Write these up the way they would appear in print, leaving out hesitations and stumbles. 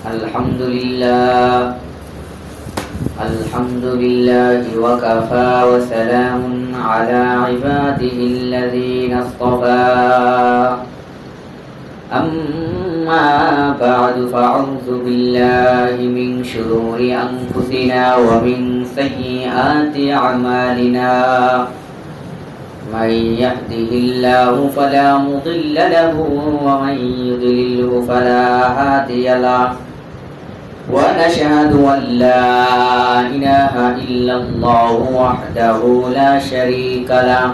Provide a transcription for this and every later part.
الحمد لله الحمد لله وكفى وسلام على عباده الذين اصطفى أما بعد فأعوذ بالله من شرور أنفسنا ومن سيئات أعمالنا من يهده الله فلا مضل له ومن يضلله فلا هادي له ونشهد أن لا إله إلا الله وحده لا شريك له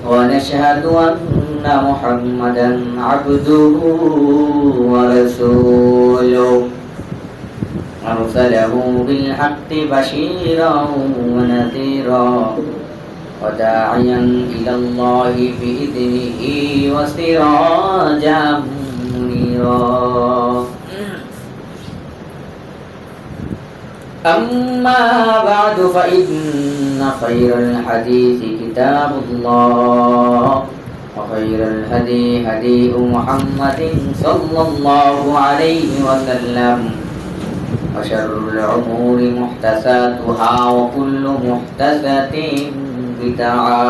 ونشهد أن محمدا عبده ورسوله أرسله بالحق بشيرا ونذيرا وداعيا إلى الله بإذنه وسراجا منيرا أما بعد فإن خير الحديث كتاب الله وخير الهدي هدي محمد صلى الله عليه وسلم وشر الأمور محدثاتها وكل محدثة بدعة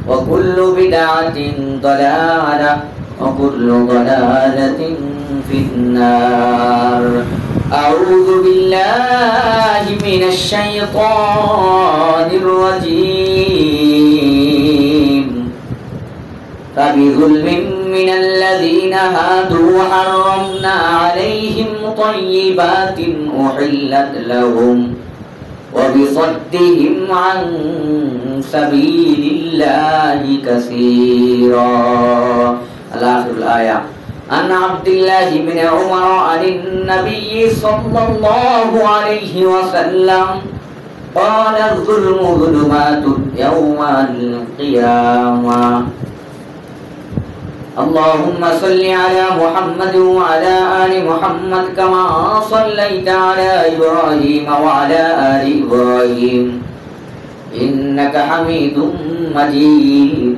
وكل بدعة ضلالة وكل ضلالة في النار أعوذ بالله من الشيطان الرجيم فبظلم من الذين هادوا حرمنا عليهم طيبات أحلت لهم وبصدهم عن سبيل الله كثيرا. الآخر الآية. عن عبد الله بن عمر عن النبي صلى الله عليه وسلم قال الظلم ظلمات يوم القيامة. اللهم صل على محمد وعلى آل محمد كما صليت على إبراهيم وعلى آل إبراهيم إنك حميد مجيد.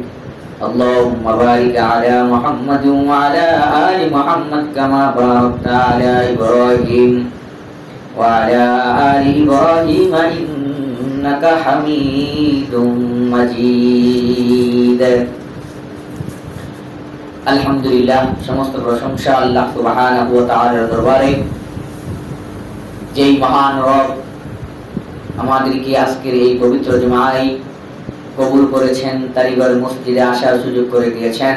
اللهم بارك على محمد وعلى آل محمد كما باركت على إبراهيم وعلى آل إبراهيم إنك حميد مجيد. আলহামদুলিল্লাহ, সমস্ত প্রশংসা আল্লাহ সুবহানাহু ওয়া তাআলার দরবারে, যেই মহান রব আমাদেরকে আজকের এই পবিত্র জুমায় কবুল করেছেন, তারিগর মসজিদে আসার সুযোগ করে দিয়েছেন।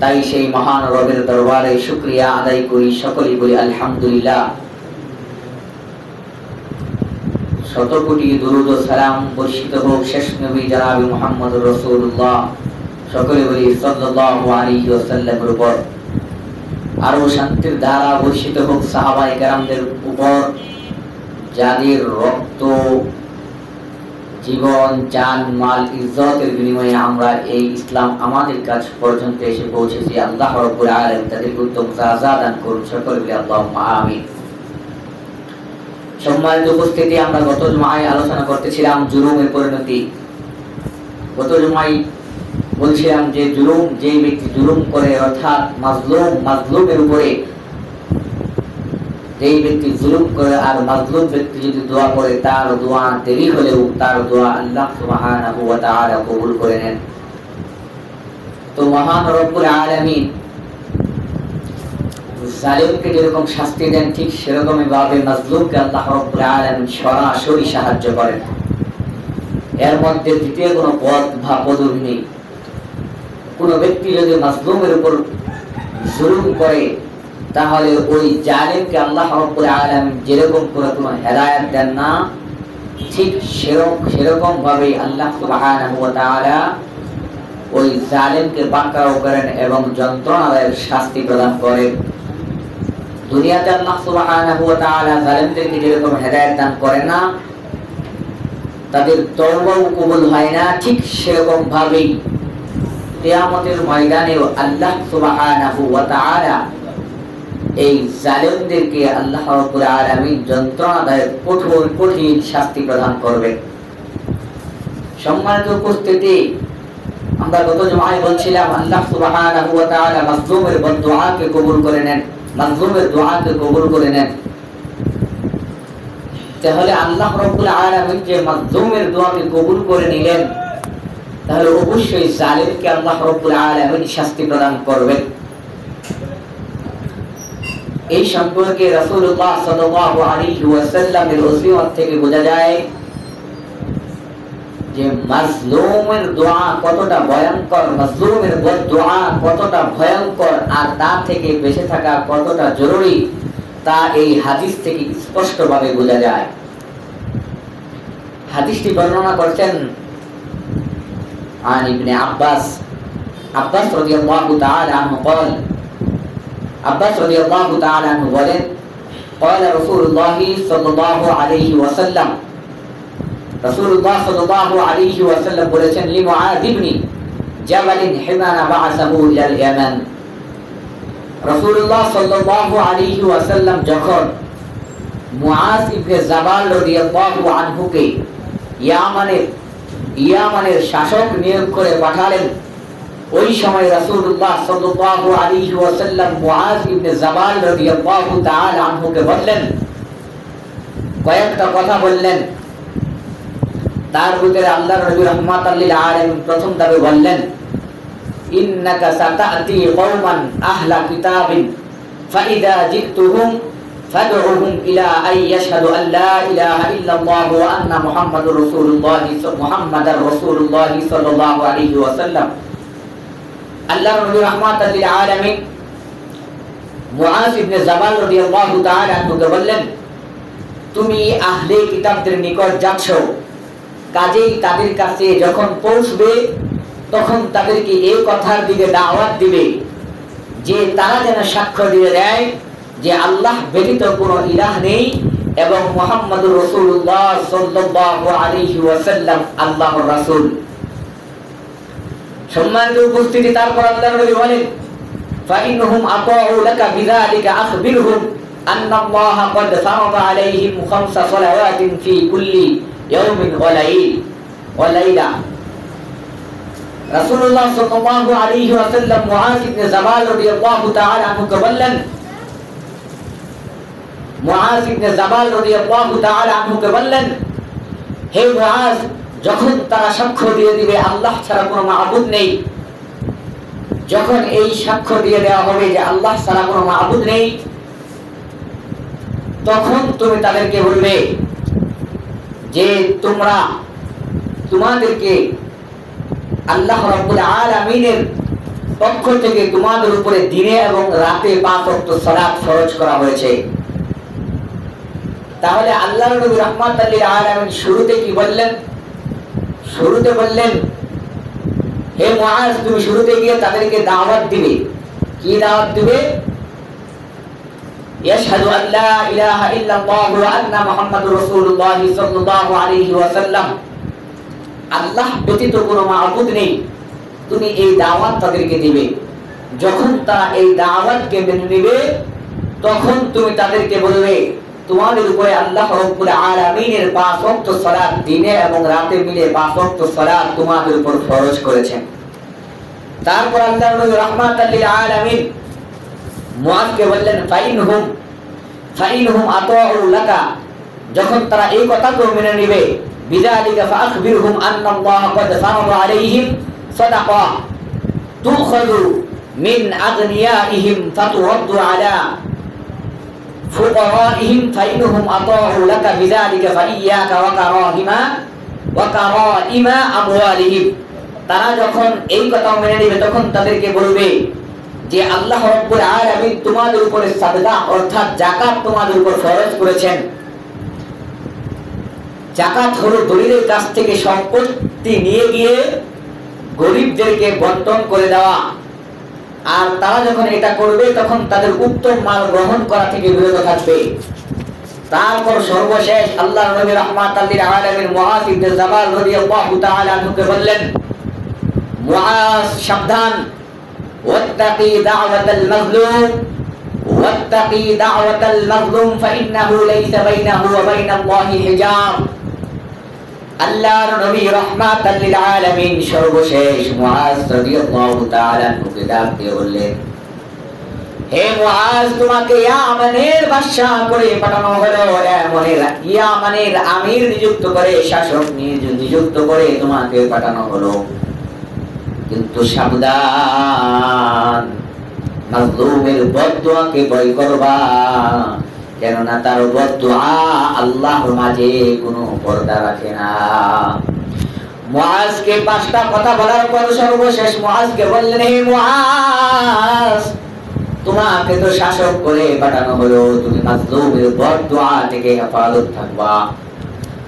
তাই সেই মহান রবের দরবারে শুকরিয়া আদায় করি, সকলেই বলি আলহামদুলিল্লাহ। শত কোটি দুরূদ ও সালাম বর্ষিত হোক শেষ নবী জনাবে মুহাম্মদুর রাসূলুল্লাহ, সকলে বলি সাল্লাল্লাহু আলাইহি ওয়াসাল্লামের উপর। আরো শান্তির ধারা বর্ষিত হোক সাহাবায়ে কেরামদের উপর, যাদের রক্ত, জীবন, জান, মাল, ইজ্জতের বিনিময়ে আমরা এই ইসলাম আমাদের কাছ পর্যন্ত এসে পৌঁছেছি। আল্লাহ রাব্বুল আলামিন তাদেরকে উত্তম সাজা দান করুন, সকলে বলি আল্লাহুম্মা আমিন। সম্মানিত উপস্থিতি, আমরা গত জুমায় আলোচনা করতেছিলাম জুলুমের পরিণতি। গত জুমায় বলছিলাম যে জুলুম, যে ব্যক্তি জুলুম করে, অর্থাৎ মাজলুমের উপরে যেই ব্যক্তি জুলুম করে আর মাজলুম ব্যক্তি যদি দোয়া করে, তার দোয়া দেরি হলেও তার দোয়া আল্লাহ সুবহানাহু ওয়া তাআলা কবুল করে নেন। তো মহান রব্বুল আলামিন জালিমকে যেরকম শাস্তি দেন, ঠিক সেরকমই ভাবে মাজলুমকে আল্লাহ রব্বুল আলামিন সরাসরি সাহায্য করেন। এর মধ্যে দ্বিতীয় কোনো পথ বা পদবি নেই। কোন ব্যক্তি যদি মাজলুমের উপর জুলুম করে, তাহলে ওই জালিমকে আল্লাহ রাব্বুল আলামিন যেরকম করে কোনো হেদায়েত দেন না, ঠিক সেরকম ভাবে আল্লাহ সুবহানাহু ওয়া তাআলা ওই জালিমকে পাকড়াও করেন এবং যন্ত্রণাদায়ক শাস্তি প্রদান করেন। দুনিয়াতে আল্লাহ সুবহানাহু ওয়া তাআলা জালিমদেরকে যেরকম হেদায়েত দান করে না, তাদের তওবাও কবুল হয় না, ঠিক সেরকম ভাবেই কিয়ামতের ময়দানেও আল্লাহ সুবহানাহু ওয়া তাআলা এই জালিমদেরকে আল্লাহ রাব্বুল আলামিন যন্ত্রণাদায়ক কঠিন শাস্তি প্রদান করবে। সম্মানিত উপস্থিতি, আমরা গত জুমায় বলছিলাম আল্লাহ সুবহানাহু ওয়া তাআলা মাজলুমের বদদুআকে কবুল করে নেন। মাজলুমের দোয়াকে কবুল করে নেন। তাহলে আল্লাহ রাব্বুল আলামিন যে মাজলুমের দোয়াকে কবুল করে নিলেন, তাহলে অবশ্যই জালিমকে আল্লাহ রাব্বুল আলামিন শাস্তি প্রদান করবেন। এই সম্পর্কে রাসূলুল্লাহ সাল্লাল্লাহু আলাইহি ওয়াসাল্লামের ওসিয়ত থেকে বোঝা যায় যে মাজলুমের দোয়া কতটা ভয়ঙ্কর, মাজলুমের দোয়া কতটা ভয়ঙ্কর, আর তা থেকে বেঁচে থাকা কতটা জরুরি, তা এই হাদিস থেকে স্পষ্টভাবে বোঝা যায়। হাদিসটি বর্ণনা করছেন عن ابن عباس رضي الله تعالى عنه قال عباس رضي الله تعالى عنه বলেন قال رسول الله صلى الله عليه وسلم রাসূলুল্লাহ সাল্লাল্লাহু আলাইহি ওয়াসাল্লাম বলেছেন লিমুআয ইবনে জাবাল হিমানা বা'সাহু ইলাল ইয়ামান। রাসূলুল্লাহ সাল্লাল্লাহু আলাইহি ওয়াসাল্লাম যখন মুআয ইবনে জাবাল রাদিয়াল্লাহু আনহুকে ইয়ামানের শাসক নিয়োগ করে পাঠালেন, ওই সময় রাসূলুল্লাহ সাল্লাল্লাহু আলাইহি ওয়াসাল্লাম মুআয ইবনে জাবাল রাদিয়াল্লাহু তাআলা আনহুকে বললেন, কয়েকটা কথা বললেন। তার ভিতরে আল্লাহর নবী রাহমাতাল লিল আলামিন প্রথম দাবি বললেন, ইন্নাকা সাতাতি কওমান আহলা কিতাবিন ফাইদা জিতুহুম ফাদউহুম ইলা আন ইয়াশহাদু আন লা ইলাহা ইল্লাল্লাহ ওয়া আন্না মুহাম্মাদুর রাসূলুল্লাহ সাল্লাল্লাহু আলাইহি ওয়াসাল্লাম। আল্লাহর নবী রাহমাতাল লিল আলামিন মুআয ইবনে জাবাল রাদিয়াল্লাহু তাআলা আনহুকে বললেন, তুমি আহলে কিতাবদের নিকট যাচ্ছ, কাজেই তাদের কাছে যখন পৌঁছবে তখন তাদেরকে এই কথার দিকে দাওয়াত দিবে যে তারা যেন সাক্ষ্য দিয়ে দেয় যে আল্লাহ ব্যতীত কোনো ইলাহ নেই এবং মুহাম্মাদুর রাসূলুল্লাহ সাল্লাল্লাহু আলাইহি ওয়াসাল্লাম আল্লাহর রাসূল। সম্মানিত উপস্থিতি, তারপর আল্লাহর নবী বলেন, ফাইনহুম আতাউ লাকা বিযালিকা আখবিরহুম আন্নাল্লাহা ক্বাদ ফারাদা আলাইহিম খামসা সালাওয়াতিন ফি কুল্লি ইয়াউমিন ওয়া লাইলা। রাসূলুল্লাহ সাল্লাল্লাহু আলাইহি ওয়াসাল্লাম মুআয ইবনে জাবাল রাদিয়াল্লাহু তাআলা আনহুকে বললেন, মুআয ইবনে জাবাল রাদিয়াল্লাহু তাআলা আনহুকে বললেন, হে মুআয, যখন তারা সাক্ষ্য দিয়ে দিবে আল্লাহ ছাড়া কোনো মাবুদ নেই, যখন এই সাক্ষ্য দিয়ে দেওয়া হবে যে আল্লাহ ছাড়া কোনো মাবুদ নেই, তখন তুমি তাদেরকে বলবে যে তোমাদেরকে আল্লাহ রাব্বুল আলামিনের পক্ষ থেকে তোমাদের উপরে দিনে এবং রাতে 5 ওয়াক্ত সালাত ফরজ করা হয়েছে। তাহলে আল্লাহর নবী রাহমাতাল লিল আলামিন শুরুতে কি বললেন? শুরুতে বললেন, হে মুআয, তুমি শুরুতে গিয়ে তাদেরকে দাওয়াত দিবে। কি দাওয়াত দিবে? ইয়াশহাদু আন লা ইলাহা ইল্লাল্লাহ ওয়া আন্না মুহাম্মাদুর রাসূলুল্লাহ সাল্লাল্লাহু আলাইহি ওয়াসাল্লাম, আল্লাহ ব্যতীত কোনো মাবুদ নেই। তুমি এই দাওয়াত তাদেরকে দিবে। যখন তারা এই দাওয়াতকে মেনে নেবে তখন তুমি তাদেরকে বলবে তোমাদের উপরে আল্লাহ রাব্বুল আলামিনের 5 ওয়াক্ত সালাত দিনে এবং রাতে মিলে 5 ওয়াক্ত সালাত তোমাদের উপর ফরজ করেছেন। তারপর আল্লাহর নবী রাহমাতাল লিল আলামিন মুআযকে বললেন, ফাইনহুম আতাউ লাকা, যখন তারা এই কথা তো মেনে নেবে, বিযালিকা ফাআখবিরহুম আন্নাল্লাহা ক্বাদ ফারাদা আলাইহিম সাদাকা তুখাযু মিন আগনিয়াইহিম ফাতুরাদ্দু আলা ফুকারাইহিম ফাইনহুম আতাউ লাকা বিযালিকা ফাইয়াকা ওয়া কারাইমা আমওয়ালিহিম। তারা যখন এই কথা মেনে নেবে তখন তাদেরকে বলবে যে আল্লাহ রাব্বুল আলামিন তোমাদের উপরে সাদকা অর্থাৎ যাকাত তোমাদের উপর ফরজ করেছেন। যাকাত হলো দলিলের কাছ থেকে সম্পত্তি নিয়ে গিয়ে গরিবদেরকে বন্টন করে দেওয়া। আর তারা যখন এটা করবে তখন তাদের উত্তম মাল গ্রহণ করা থেকে বিরত থাকবে। তারপর সর্বশেষ আল্লাহর নবী রাহমাতাল লিল আলামিন মুআয ইবনে জাবাল রাদিয়াল্লাহু তাআলা আনহুকে বললেন, মুআয, সাবধান, ওয়াত্তাকি দাওয়াতাল মাজলুম ফাইন্নাহু লাইসা বাইনাহু ওয়া বাইনাল্লাহি হিজাব। আল্লাহর নবী রাহমাতাল লিল আলামিন সর্বশেষ মুআয রাদিয়াল্লাহু তাআলা আনহুকে ডাক দিয়ে বললেন, হে মুআজ, তোমাকে ইয়ামানের বাদশা করে পাঠানো হলো, ইয়ামানের আমির নিযুক্ত করে, শাসক নিযুক্ত করে তোমাকে পাঠানো হলো। কিন্তু সাবধান, মাজলুমের বদদুয়াকে ভয় করবা, কেননা তার বদদুয়া আল্লাহর মাঝে কোনো পর্দা রাখে না। মুআজকে 5টা কথা বলার পর সর্বশেষ মুআজকে বললেন, হে মুআজ, তোমাকে তো শাসক করে পাঠানো হলো, তুমি মাজলুমের বদদুয়া থেকে হেফাজত থাকবা,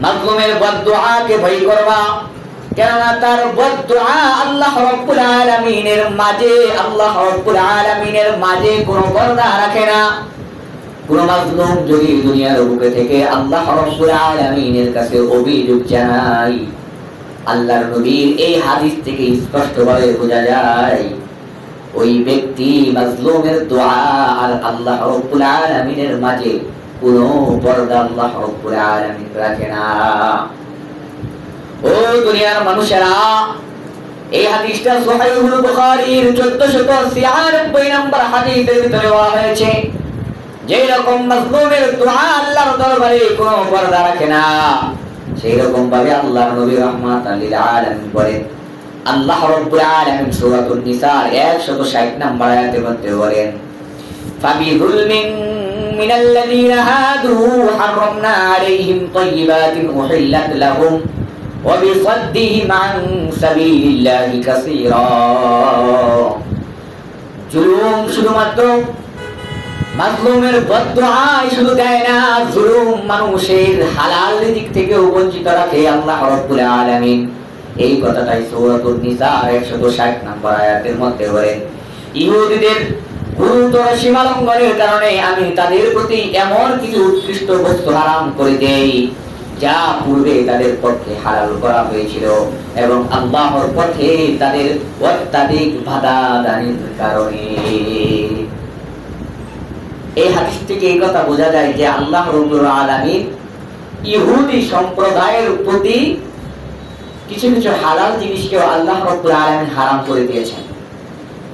মাজলুমের বদদুয়াকে ভয় করবা, কেননা তার বদদুয়া আল্লাহ রাব্বুল আলামিনের মাঝে কোনো পর্দা রাখে না। কোন মাজলুম যদি দুনিয়ার বুকে থেকে আল্লাহ রাব্বুল আলামিনের কাছে অভিযোগ জানায়, আল্লাহর নবীর এই হাদিস থেকে স্পষ্টভাবে বোঝা যায় ওই ব্যক্তি মাজলুমের দোয়া আর আল্লাহ রাব্বুল আলামিনের মাঝে কোনো পর্দা আল্লাহ রাব্বুল আলামিন রাখে না। ও দুনিয়ার মানুষেরা, এই হাদিসটা সহিহুল বুখারীর 1496 নম্বর হাদিসের ভিতরে বলা হয়েছে, যেই রকম মাজলুমের দোয়া আল্লাহর দরবারে কোনো পর্দা রাখে না, সেই রকম ভাবে আল্লাহর নবী রাহমাতাল লিল আলামিন বলেন, আল্লাহ রাব্বুল আলামিন সূরাতুন নিসার 160 নম্বর আয়াতের মধ্যে বলেন, ফাবিযুলমিন মিনাল্লাযীনা হাদু হারামনা আলাইহিম তাইয়্যিবাতিন উহিল্লাত লাহুম ওয়া বিসাদ্দিহিম আন সাবিলিল্লাহি কাসীরা। জুলুম শুধুমাত্র মাজলুমের বদদুআই শুধু দেয় না, জুলুম মানুষের হালাল রিজিক থেকেও বঞ্চিত রাখে আল্লাহ রাব্বুল আলামিন। এই কথাটাই সূরাতুন নিসার 160 নম্বর আয়াতের মধ্যে বলেন, ইহুদিদের গুরুতর সীমা লঙ্ঘনের কারণে আমি তাদের প্রতি এমন কিছু উৎকৃষ্ট বস্তু হারাম করে দেই যা পূর্বে তাদের পক্ষে হালাল করা হয়েছিল, এবং আল্লাহর পথে তাদের অত্যাধিক বাধা দানের কারণে। এই হাদিস থেকে এই কথা বোঝা যায় যে আল্লাহ রাব্বুল আলামিন ইহুদি সম্প্রদায়ের প্রতি কিছু কিছু হালাল জিনিসকেও আল্লাহ রাব্বুল আলামিন হারাম করে দিয়েছেন।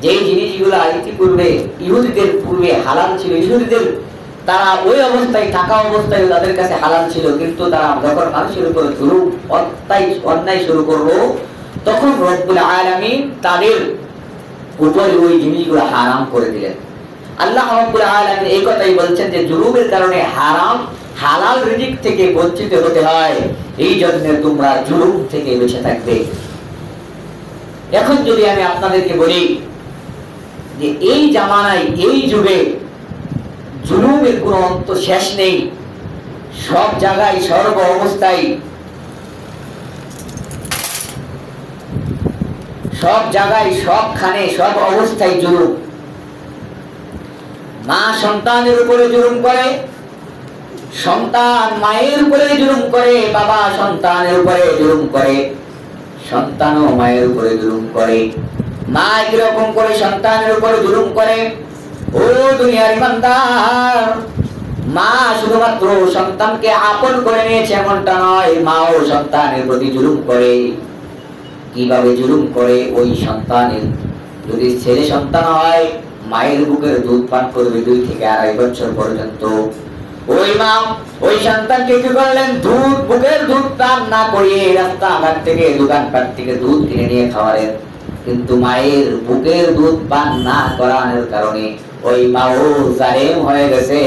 যেই জিনিসগুলো ইতিপূর্বে ইহুদিদের পূর্বে হালাল ছিল, ইহুদিদের তারা ওই অবস্থায় থাকা অবস্থায় তাদের কাছে হালাল ছিল, কিন্তু তারা যখন মানুষের উপর জুলুম অন্যায় শুরু করলো, তখন রব্বুল আলামিন তাদের উপরে ওই জিনিসগুলো হারাম করে দিলেন। আল্লাহ রাব্বুল আলামিন এই কথাই বলছেন যে জুলুমের কারণে হালাল রিজিক থেকে বঞ্চিত হতে হয়, এই জন্য তোমরা জুলুম থেকে বেঁচে থাকবে। এখন যদি আমি আপনাদেরকে বলি যে এই জামানায়, এই যুগে জুলুমের কোনো অন্ত শেষ নেই, সব জায়গায় সর্ব অবস্থায় সবখানে সব অবস্থায় জুলুম। মা সন্তানের উপরে জুলুম করে, সন্তান মায়ের উপরে জুলুম করে, বাবা সন্তানের উপরে জুলুম করে, সন্তানও মায়ের উপরে জুলুম করে, মা এরকম করে সন্তানের উপরে জুলুম করে। ও দুনিয়ার ইমানদার, মা শুধুমাত্র সন্তানকে আপন করে নিয়েছে এমনটা নয়, মাও সন্তানের প্রতি জুলুম করে। কিভাবে জুলুম করে? ওই সন্তানের যদি ছেলে সন্তান হয়, মায়ের বুকের দুধ পান করবে 2 থেকে 2.5 বছর পর্যন্ত। ওই মা ওই সন্তানকে কি করলেন? বুকের দুধ পান না করিয়ে রাস্তাঘাট থেকে, দোকানপাট থেকে দুধ কিনে নিয়ে খাওয়ালেন। কিন্তু মায়ের বুকের দুধ পান না করানোর কারণে ওই মাও জালেম হয়ে গেছে।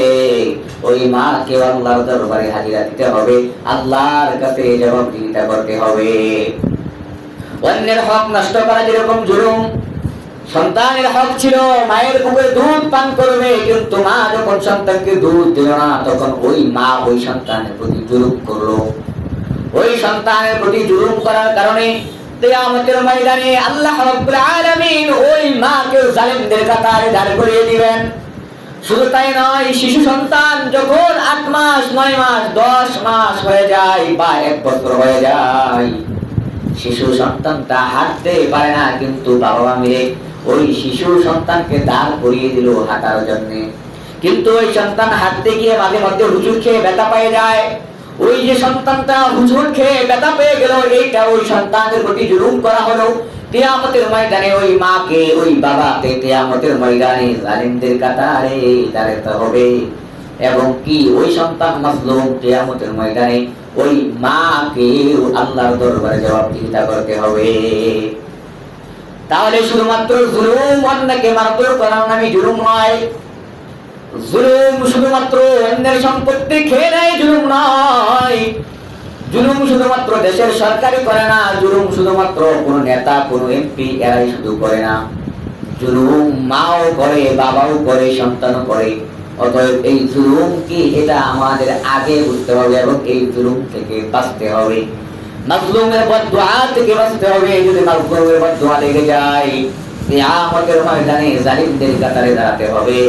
ওই মাকে আল্লাহর দরবারে হাজিরা দিতে হবে, আল্লাহর কাছে জবাবদিহিতা করতে হবে। অন্যের হক নষ্ট করা যেরকম জুলুম, সন্তানের হক ছিল মায়ের বুকে দুধ পান করবে, কিন্তু মা যখন সন্তানকে দুধ দিল না, তখন ওই মা ওই সন্তানের প্রতি জুলুম করলো। ওই সন্তানের প্রতি জুলুম করার কারণে কিয়ামতের ময়দানে আল্লাহ রাব্বুল আলামিন ওই মাকে জালেমদের কাতারে দাঁড় করিয়ে দিবেন। শুধু তাই নয়, শিশু সন্তান যখন 8 মাস, 9 মাস, 10 মাস হয়ে যায় বা 1 বছর হয়ে যায়, শিশু সন্তানটা হাঁটতে পারে না, কিন্তু বাবা মিলে ওই শিশু সন্তানকে দাঁড় করিয়ে দিল হাঁটার জন্য। কিন্তু ওই সন্তান হাঁটতে গিয়ে মাঝে মধ্যে হুজুর খেয়ে ব্যথা পেয়ে যায়। ওই যে সন্তানটা হুজুর খেয়ে ব্যথা পেয়ে গেল, এইটা ওই সন্তানের প্রতি জুলুম করা হলো। কিয়ামতের ময়দানে ওই মাকে ওই বাবাকে কিয়ামতের ময়দানে জালিমদের কাতারে দাঁড়াতে হবে। এবং কি ওই সন্তান মাজলুম কিয়ামতের ময়দানে ওই মাকে আল্লাহর দরবারে জবাবদিহিতা করতে হবে। তাহলে শুধুমাত্র জুলুম অন্যকে মারধর করার নামে জুলুম নয়, জুলুম শুধুমাত্র অন্যের সম্পত্তি খেয়ে নেয় জুলুম নয়, জুলুম শুধুমাত্র দেশের সরকারি করে না, জুলুম শুধুমাত্র কোন নেতা কোন এমপি এরাই শুধু করে না, জুলুম মাও করে বাবাও করে সন্তানও করে। অতএব এই জুলুম কি এটা আমাদের আগে বুঝতে হবে এবং এই জুলুম থেকে বাঁচতে হবে। মাজলুমের বদদুআ থেকে বাঁচতে হবে। যদি মাজলুমের বদদুআ লেগে যায় কিয়ামতের ময়দানে জালিমদের কাতারে দাঁড়াতে হবে।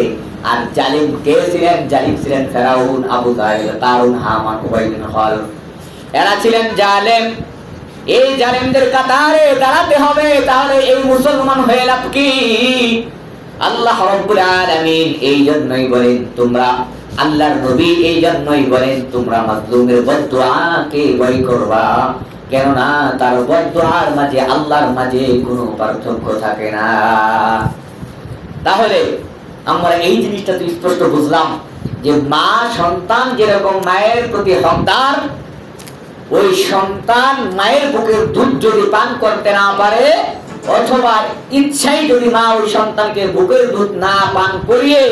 আর জালিম কে ছিলেন? জালিম ছিলেন ফেরাউন, আবু জাহেল, কারুন, হামান, উবাই বিন খালদ। এরা ছিলেন জালেম। এই জালেমদের কাতারে দাঁড়াতে হবে। তাহলে এই মুসলমান হয়ে লাভ কি? আল্লাহ রাব্বুল আলামিন এই জন্যই বলেন তোমরা, আল্লাহর নবী এই জন্যই বলেন তোমরা মাজলুমের বদদুআকে ভয় করবা, কেননা তার বদদুআর মাঝে আল্লাহর মাঝে কোনো পার্থক্য থাকে না। তাহলে আমরা এই জিনিসটা তো স্পষ্ট বুঝলাম যে মা সন্তান যেরকম মায়ের প্রতি হকদার, ওই সন্তান মায়ের বুকের দুধ যদি পান করতে না পারে অথবা ইচ্ছাই যদি মা ওই সন্তানকে বুকের দুধ না পান করিয়ে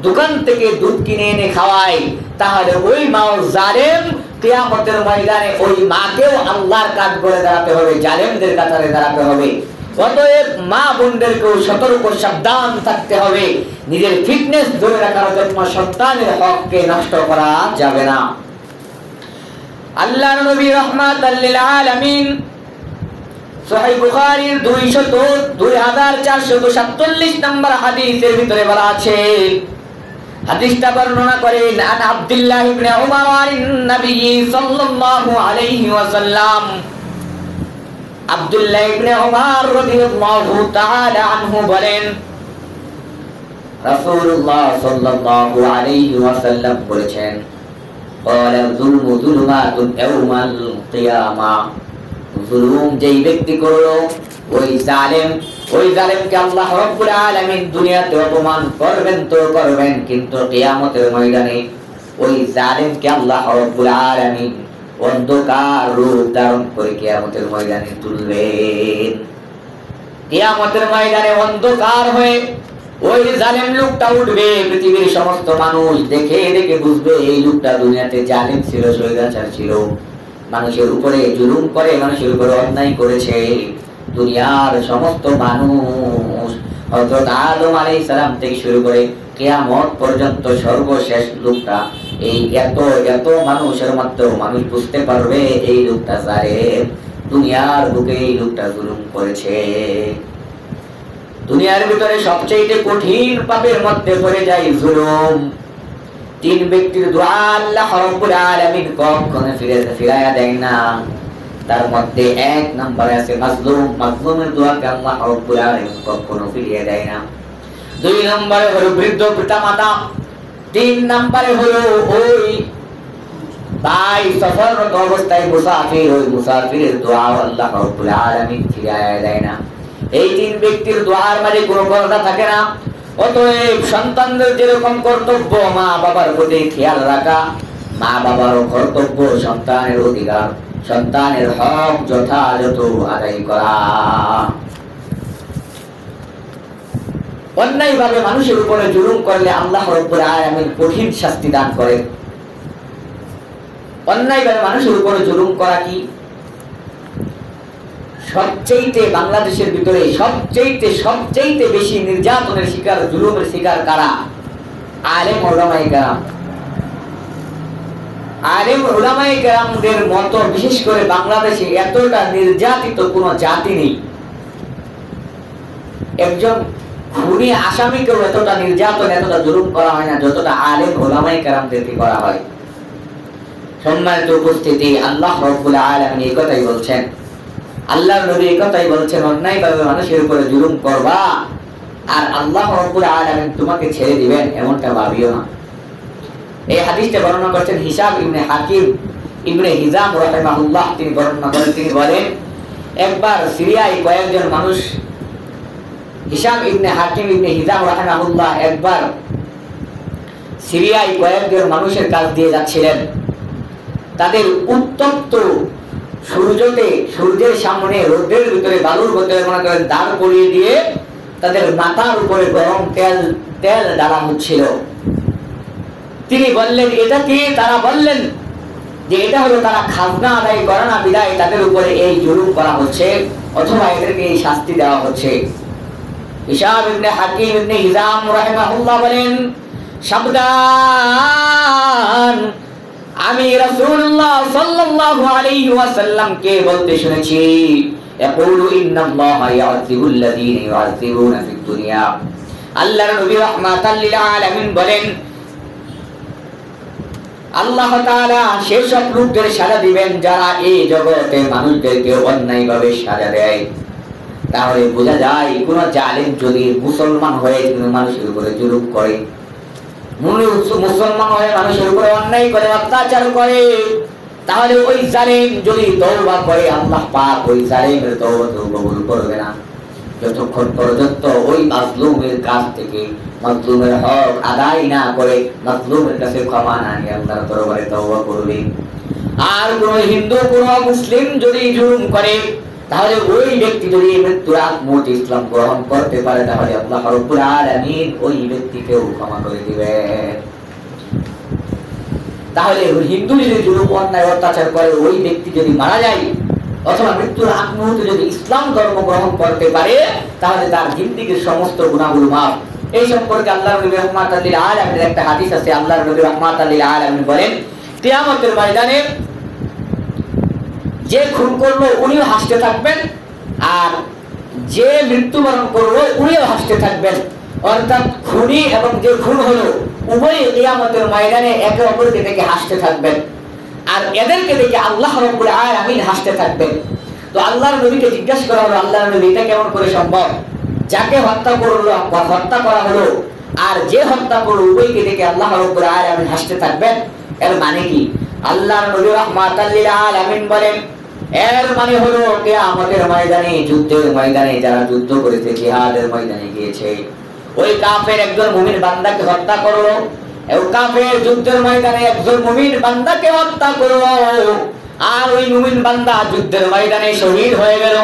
দোকান থেকে দুধ কিনে এনে খাওয়ায়, তাহলে ওই মাও জালেম। কিয়ামতের ময়দানে ওই মাকেও আল্লাহর কাজ করে দাঁড়াতে হবে, জালেমদের কাতারে দাঁড়াতে হবে। অতএব মা বোনদেরকেও সতর্ক সাবধান থাকতে হবে। নিজের ফিটনেস ধরে রাখার জন্য সন্তানের হককে নষ্ট করা যাবে না। আল্লাহর নবী রাহমাতাল লিল আলামিন সহিহ বুখারীর 2447 নম্বর হাদিসের ভিতরে বলা আছে, হাদিসটা বর্ণনা করেন আন আব্দুল্লাহ ইবনে উমর আন নবী সাল্লাল্লাহু আলাইহি ওয়াসাল্লাম। আব্দুল্লাহ ইবনে উমর রাদিয়াল্লাহু তাআলা আনহু বলেন রাসূলুল্লাহ সাল্লাল্লাহু আলাইহি ওয়াসাল্লাম বলেছেন, قال الظلم ظلمات يوم القيامة। জুলুম যেই ব্যক্তি করলো ওই জালেমকে আল্লাহ রাব্বুল আলামিন দুনিয়াতে অপমান করবেন তো করবেন, কিন্তু কিয়ামতের ময়দানে ওই জালেমকে আল্লাহ রাব্বুল আলামিন অন্ধকার রূপ ধারণ করে কিয়ামতের ময়দানে তুলবেন। কিয়ামতের ময়দানে অন্ধকার হয়ে ওই জালেম লোকটা উঠবে। পৃথিবীর সমস্ত মানুষ দেখে দেখে বুঝবে এই লোকটা দুনিয়াতে জালেম ছিল, স্বৈরাচার ছিল, মানুষের উপরে জুলুম করে, মানুষের উপরে অন্যায় করেছে। দুনিয়ার সমস্ত মানুষ হযরত আদম আলাইহিস সালাম থেকে শুরু করে কিয়ামত পর্যন্ত সর্বশেষ লোকটা, এই এত মানুষের মধ্যে মানুষ বুঝতে পারবে এই লোকটা জালেম, দুনিয়ার বুকে এই লোকটা জুলুম করেছে। দুনিয়ার ভিতরে সবচেয়ে কঠিন পাপের মধ্যে পড়ে যায় জুলুম। তিন ব্যক্তির দোয়া আল্লাহ রাব্বুল আলামিন কখনো ফিরাইয়া দেয় না। তার মধ্যে এক নম্বরে আছে মাজলুম। মাজলুমের দোয়াকে আল্লাহ রাব্বুল আলামিন কখনো ফিরিয়ে দেয় না। দুই নম্বরে হলো বৃদ্ধ পিতামাতা। তিন নম্বরে হলো ওই ভাই সফররত অবস্থায় মুসাফির, ওই মুসাফিরের দোয়া আল্লাহ রাব্বুল আলামিন ফিরাইয়া দেয় না। এই তিন ব্যক্তির দোয়ার মাঝে কোনো পর্দা থাকে না। অতএব সন্তানদের যেরকম কর্তব্য মা বাবার প্রতি খেয়াল রাখা, মা বাবারও কর্তব্য সন্তানের অধিকার, সন্তানের হক যথাযথ আদায় করা। অন্যায়ভাবে মানুষের উপরে জুলুম করলে আল্লাহ রাব্বুল আলামিন কঠিন শাস্তি দান করেন। অন্যায়ভাবে মানুষের উপরে জুলুম করা কি সবচেয়ে বাংলাদেশের ভিতরে সবচেয়ে বেশি নির্যাতনের শিকার, জুলুমের শিকার কারা? আলেম উলামায়ে কেরাম। আলেম উলামায়ে কেরামদের মতো বিশেষ করে বাংলাদেশে এতটা নির্যাতিত কোন জাতি নেই। একজন খুনি আসামিকেও এতটা নির্যাতন, এতটা জুলুম করা হয় না যতটা আলেম উলামায়ে কেরামদেরকে করা হয়। সম্মানিত উপস্থিতি, আল্লাহ রাব্বুল আলামিন এই কথাই বলছেন, আল্লাহর নবী এই কথাই বলছেন, অন্যায়ভাবে মানুষের উপরে জুলুম করবা আর আল্লাহ রাব্বুল আলামিন তোমাকে ছেড়ে দিবেন এমনটা ভাবিও না। এই হাদিসটা বর্ণনা করেছেন হিসাব ইবনে হাকিম ইবনে হিজাম রাহিমাহুল্লাহ। তিনি বর্ণনা করেন, তিনি বলেন একবার সিরিয়ায় কয়েকজন মানুষ, হিশাম ইবনে হাকিম ইবনে হিজাম রাহিমাহুল্লাহ একবার সিরিয়ায় কয়েকজন মানুষের কাছ দিয়ে যাচ্ছিলেন। তাদের উত্তপ্ত সূর্যের সামনে রোদের ভিতরে বালুর ভিতরে মনে করেন দাঁড় করিয়ে দিয়ে তাদের মাথার উপরে গরম তেল ডালা হচ্ছিল। তিনি বললেন এটা কি? তারা বললেন যে এটা হলো তারা খাজনা আদায় করে না বিদায় তাদের উপরে এই জুলুম করা হচ্ছে, অথবা এদেরকে এই শাস্তি দেওয়া হচ্ছে। হিশাম ইবনে হাকিম ইবনে হিজাম রাহিমাহুল্লাহ বলেন, সাবধান, আমি রাসূলুল্লাহ সাল্লাল্লাহু আলাইহি ওয়াসাল্লামকে বলতে শুনেছি, ইয়াকুলু ইন্নাল্লাহা ইয়াযিবুল লাযীনা ইউযিবুনা ফিদ দুনিয়া। আল্লাহর নবী রাহমাতাল লিল আলামিন বলেন, আল্লাহ তাআলা সেসব লোকদের সাজা দিবেন যারা এই জগতে মানুষদেরকে অন্যায়ভাবে সাজা দেয়। তাহলে বোঝা যায় কোন জালেম যদি মুসলমান হয়ে মানুষের উপরে জুলুম করে, মুসলমান হয়ে মানুষের উপরে অন্যায় করে, অত্যাচার করে, তাহলে ওই জালেম যদি তওবা করে আল্লাহ পাক ওই জালেমের তওবা কবুল করবে না, যতক্ষণ পর্যন্ত ওই মাজলুমের কাছ থেকে মাজলুমের হক আদায় না করে, মাজলুমের কাছে ক্ষমা না নিয়ে আল্লাহর দরবারে তওবা করবে। আর কোন হিন্দু কোন মুসলিম যদি জুলুম করে, তাহলে ওই ব্যক্তি যদি মৃত্যুর আগ মুহূর্তে ইসলাম গ্রহণ করতে পারে, তাহলে আল্লাহ রাব্বুল আলামিন ওই ব্যক্তিকেও ক্ষমা করে দিবেন। তাহলে হিন্দু যদি জুলুম অন্যায় অত্যাচার করে, ওই ব্যক্তি যদি মারা যায় অথবা মৃত্যুর আগ মুহূর্তে যদি ইসলাম ধর্ম গ্রহণ করতে পারে, তাহলে তার জিন্দেগীর সমস্ত গুনাহগুলো মাফ। এই সম্পর্কে আল্লাহর নবী রাহমাতুল লিল আলামিনের একটা হাদিস আছে। আল্লাহর নবী রাহমাতুল লিল আলামিন বলেন, কিয়ামতের ময়দানে যে খুন করলো উনিও হাসতে থাকবেন, আর যে মৃত্যুবরণ করলো উনিও হাসতে থাকবেন। অর্থাৎ খুনি এবং যে খুন হলো উভয়ই কিয়ামতের ময়দানে একে অপরকে দেখে হাসতে থাকবেন, আর এদেরকে দেখে আল্লাহ রাব্বুল আলামিন হাসতে থাকবেন। তো আল্লাহর নবীকে জিজ্ঞাসা করা হলো, আল্লাহর নবী এটা কেমন করে সম্ভব? যাকে হত্যা করা হলো আর যে হত্যা করলো উভয়কে দেখে আল্লাহ রাব্বুল আলামিন হাসতে থাকবেন, এর মানে কি? আল্লাহর নবী রাহমাতুল লিল আলামিন বলেন, এর মানে হলো কিয়ামতের ময়দানে, যুদ্ধের ময়দানে যারা যুদ্ধ করেছে, জিহাদের ময়দানে গিয়েছে, ওই কাফের একজন মুমিন বান্দাকে হত্যা করলো, এই কাফের যুদ্ধের ময়দানে একজন মুমিন বান্দাকে হত্যা করলো, আর ওই মুমিন বান্দা যুদ্ধের ময়দানে শহীদ হয়ে গেল।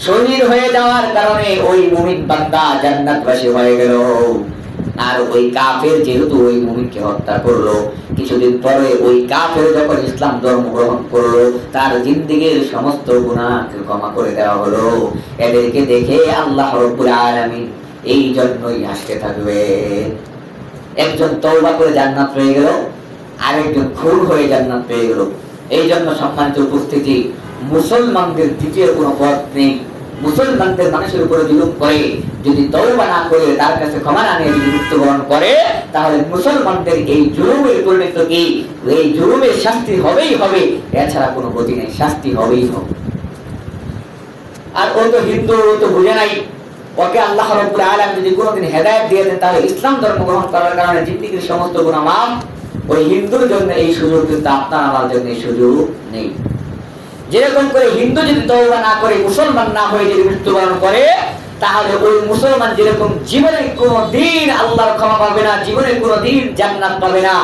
শহীদ হয়ে যাওয়ার কারণে ওই মুমিন বান্দা জান্নাতবাসী হয়ে গেল। আর ওই কাফের যেহেতু ওই মুমিনকে হত্যা করলো, কিছুদিন পরে ওই কাফের যখন ইসলাম ধর্ম গ্রহণ করলো, তার জিন্দেগীর সমস্ত গুনাহকে ক্ষমা করে দেওয়া হলো। এদেরকে দেখে আল্লাহ রাব্বুল আলামিন এই জন্যই হাসতে থাকবে। একজন তওবা করে জান্নাত পেয়ে গেল, আরেকজন খুন হয়ে জান্নাত পেয়ে গেল। এই জন্য সম্মানিত উপস্থিতি, মুসলমানদের দ্বিতীয় কোনো পথ নেই। মুসলমানদের মানুষের উপরে জুলুম করে যদি তওবা না করে, তার কাছে ক্ষমা না নিয়ে যদি মৃত্যুবরণ করে, তাহলে মুসলমানদের এই জুলুমের পরিণত কি? এই জুলুমের শাস্তি হবেই হবে, এছাড়া কোনো গতি নেই, শাস্তি হবেই হবে। আর ও তো হিন্দু, ও তো বুঝে নাই, ওকে আল্লাহ রাব্বুল আলামিন যদি কোনোদিন হেদায়েত দিয়ে দেন, তাহলে ইসলাম ধর্ম গ্রহণ করার কারণে জিন্দেগীর সমস্ত গুনাহ মাফ। ওই হিন্দুর জন্য এই সুযোগ, কিন্তু আপনার আমার জন্য এই সুযোগ নেই। যেরকম করে হিন্দু যদি তওবা না করে, মুসলমান না হয়ে যদি মৃত্যুবরণ করে, তাহলে ওই মুসলমান যেরকম জীবনে কোনোদিন আল্লাহর ক্ষমা পাবে না, জীবনে কোনোদিন জান্নাত পাবে না,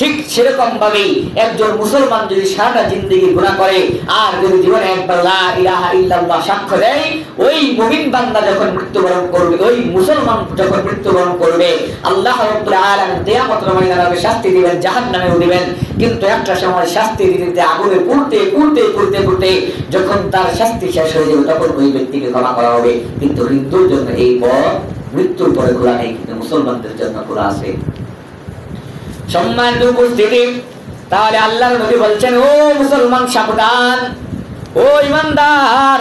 ঠিক সেরকম ভাবেই একজন মুসলমান যদি সারাটা জিন্দেগি গুনাহ করে আর যদি জীবনে একবার লা ইলাহা ইল্লাল্লাহ সাক্ষ্য দেয়, ওই মুমিন বান্দা যখন মৃত্যুবরণ করবে, ওই মুসলমান যখন মৃত্যুবরণ করবে, আল্লাহ রাব্বুল আলামিন কিয়ামতের ময়দানে শাস্তি দিবেন, জাহান্নামেও দিবেন। কিন্তু একটা সময় শাস্তি দিতে আগুনে পুড়তে যখন তার শাস্তি শেষ হয়ে যাবে, তখন ওই ব্যক্তিকে ক্ষমা করা হবে। কিন্তু হিন্দুর জন্য এই পথ মৃত্যুর পরে খোলা নেই, কিন্তু মুসলমানদের জন্য খোলা আছে। সম্মানিত উপস্থিতি, তাহলে আল্লাহর নবী বলছেন, ও মুসলমান সাবধান, ও ঈমানদার,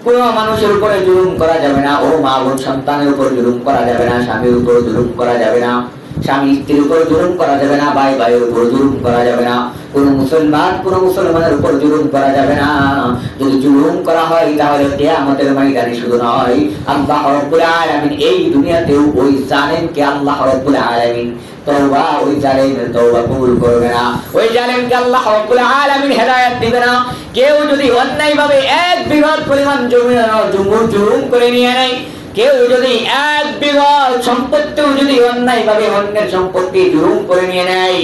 কোন মানুষের উপরে জুলুম করা যাবে না। ও মা বোন সন্তানের উপর জুলুম করা যাবে না, স্বামীর উপর জুলুম করা যাবে না, স্বামী স্ত্রীর উপর জুলুম করা যাবে না, ভাই ভাইয়ের উপর জুলুম করা যাবে না, কোন মুসলমানের উপর জুলুম করা যাবে না। যদি জুলুম করা হয়, তাহলে কিয়ামতের ময়দানে শুধু নয়, আল্লাহ রাব্বুল আলামিন এই দুনিয়াতেও ওই জালেমকে আল্লাহ রাব্বুল আলামিন তওবা ওই জালেমের তওবা কবুল করবে না, ওই জালেমকে আল্লাহ রাব্বুল আলামিন হেদায়েত দিবে না। কেউ যদি অন্যায়ভাবে 1 বিঘা পরিমাণ জমি জুলুম করে নিয়ে নেয়, কেউ যদি 1 বিঘা সম্পত্তি যদি অন্যায়ভাবে অন্যের সম্পত্তি জুলুম করে নিয়ে নেয়,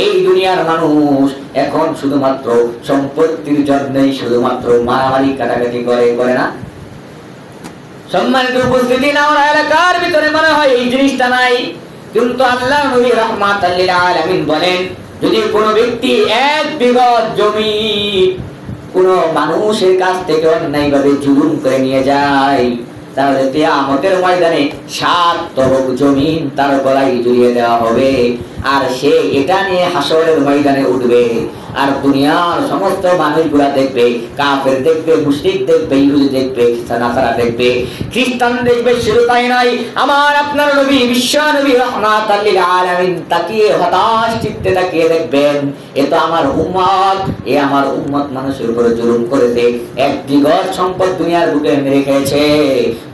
এই দুনিয়ার মানুষ এখন শুধুমাত্র সম্পত্তির জন্যই শুধুমাত্র মারামারি কাটাকাটি করে না? সম্মানিত উপস্থিতি, না ওরা এলাকার ভিতরে মনে হয় এই জিনিসটা নাই, কিন্তু আল্লাহ নবী রাহমাতাল লিল আলামিন বলেন, যদি কোনো ব্যক্তি 1 বিঘা জমি কোনো মানুষের কাছ থেকে অন্যায়ভাবে জুলুম করে নিয়ে যায়, তাহলে কিয়ামতের ময়দানে 7 তরফ জমিন তার গলায় ঝুলিয়ে দেওয়া হবে, আর সে এটা নিয়ে হাসরের ময়দানে উঠবে। আর দুনিয়ার সমস্ত মানুষগুলা দেখবে, কাফের দেখবে, মুশরিক দেখবে, ইহুদি দেখবে, নাসারা দেখবে, খ্রিস্টান দেখবে, শুধু তাই নয়, আমার আপনার নবী বিশ্ব নবী রাহমাতাল লিল আলামিন তাকিয়ে হতাশ চিত্তে তাকিয়ে দেখবেন, এ তো আমার উম্মত, এ আমার উম্মত মানুষের উপরে জুলুম করেছে, 1 বিঘা সম্পদ দুনিয়ার বুকে মেরে খেয়েছে,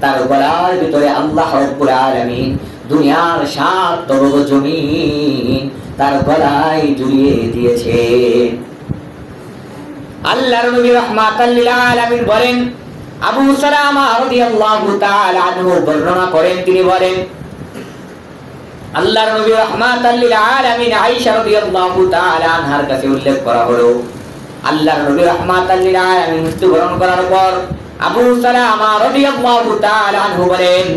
তার গলার ভিতরে আল্লাহ রাব্বুল আলামিন দুনিয়ার 7 তরফ জমিন তার গলায় ঝুলিয়ে দিয়েছে। আল্লাহর নবী রাহমাতাল লিল আলামিন বলেন, আবু সালামা রাদিয়াল্লাহু তাআলা আনহু বর্ণনা করেন, তিনি বলেন, আল্লাহর নবী রাহমাতাল লিল আলামিন আয়েশা রাদিয়াল্লাহু তাআলা আনহার কাছে উল্লেখ করা হলো, আল্লাহর নবী রাহমাতাল লিল আলামিন মৃত্যুবরণ করার পর আবু সালামা রাদিয়াল্লাহু তাআলা আনহু বলেন,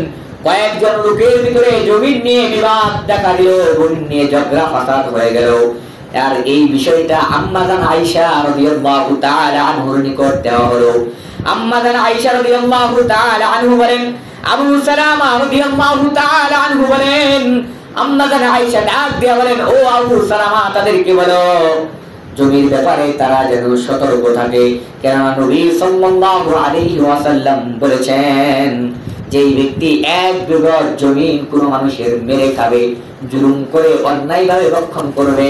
কয়েকজন লোকের ভিতরে জমি নিয়ে বিবাদ দেখা দিল, জমি নিয়ে ঝগড়া ফাসাদ হয়ে গেল। আর এই বিষয়টা আম্মা জান আয়েশা রাদিয়াল্লাহু তাআলা আনহুর নিকট দেওয়া হলো। আম্মা জান আয়েশা রাদিয়াল্লাহু তাআলা আনহু বলেন, আবু সালামা রাদিয়াল্লাহু তাআলা আনহু বলেন, আম্মা জান আয়েশা ডাক দিয়ে বলেন, ও আবু সালামা, তাদেরকে বলো জমির ব্যাপারে তারা যেন সতর্ক থাকে, কেননা নবী সাল্লাল্লাহু আলাইহি ওয়াসাল্লাম বলেছেন, যেই ব্যক্তি 1 বিঘা জমি কোন মানুষের মেরে খাবে, জুলুম করে অন্যায়ভাবে রক্ষণ করবে,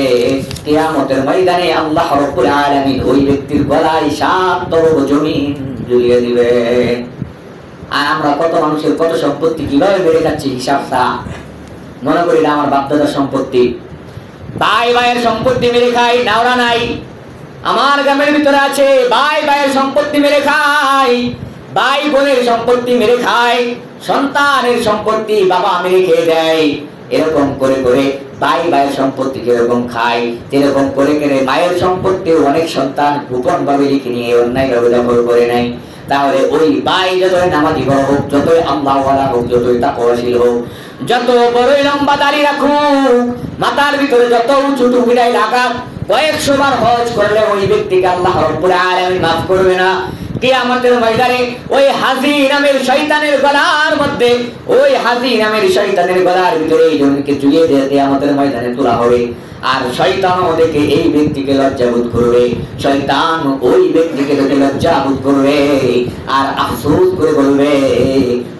কিয়ামতের ময়দানে আল্লাহ রাব্বুল আলামিন ওই ব্যক্তির গলায় 7 তরফ জমিন ঝুলিয়ে দিবে। আর আমরা কত মানুষের কত সম্পত্তি কিভাবে মেরে খাচ্ছি, হিসাবটা মনে করি না আমার বাপদাদার সম্পত্তি, ভাই ভাইয়ের সম্পত্তি মেরে খাই, নাওরা নাই। আমার গ্রামের ভিতরে আছে, ভাই ভাইয়ের সম্পত্তি মেরে খাই, ভাই বোনের সম্পত্তি মেরে খায়, সন্তানের সম্পত্তি বাবা মেরে খেয়ে দেয়। এরকম করে করে ভাই ভাইয়ের সম্পত্তি যেরকম খায়, যেরকম করে করে মায়ের সম্পত্তি অনেক সন্তান গোপন ভাবে লিখে নিয়ে অন্যায় ভাবে দখল করে নেয়। তাহলে ওই ভাই যতই নামাজি হোক, যতই আল্লাহওয়ালা হোক, যতই তাকওয়াশীল হোক, যত বড়ই লম্বা দাড়ি রাখুক, মাথার ভিতরে যত উঁচু টুপিটাই লাগাক, 100 বার হজ করলে ওই ব্যক্তিকে আল্লাহ রাব্বুল আলামিন মাফ করবে না। কিয়ামতের ময়দানে ওই হাজি নামের শয়তানের গলার মধ্যে, ওই হাজি নামের শয়তানের গলার ভিতরে এই জনকে ঝুলিয়ে দিয়ে কিয়ামতের ময়দানে তোলা হবে। আর শয়তানও দেখে এই ব্যক্তিকে লজ্জাবোধ করবে, শয়তান ওই ব্যক্তিকে দেখে লজ্জাবোধ করবে, আর আফসোস করে বলবে,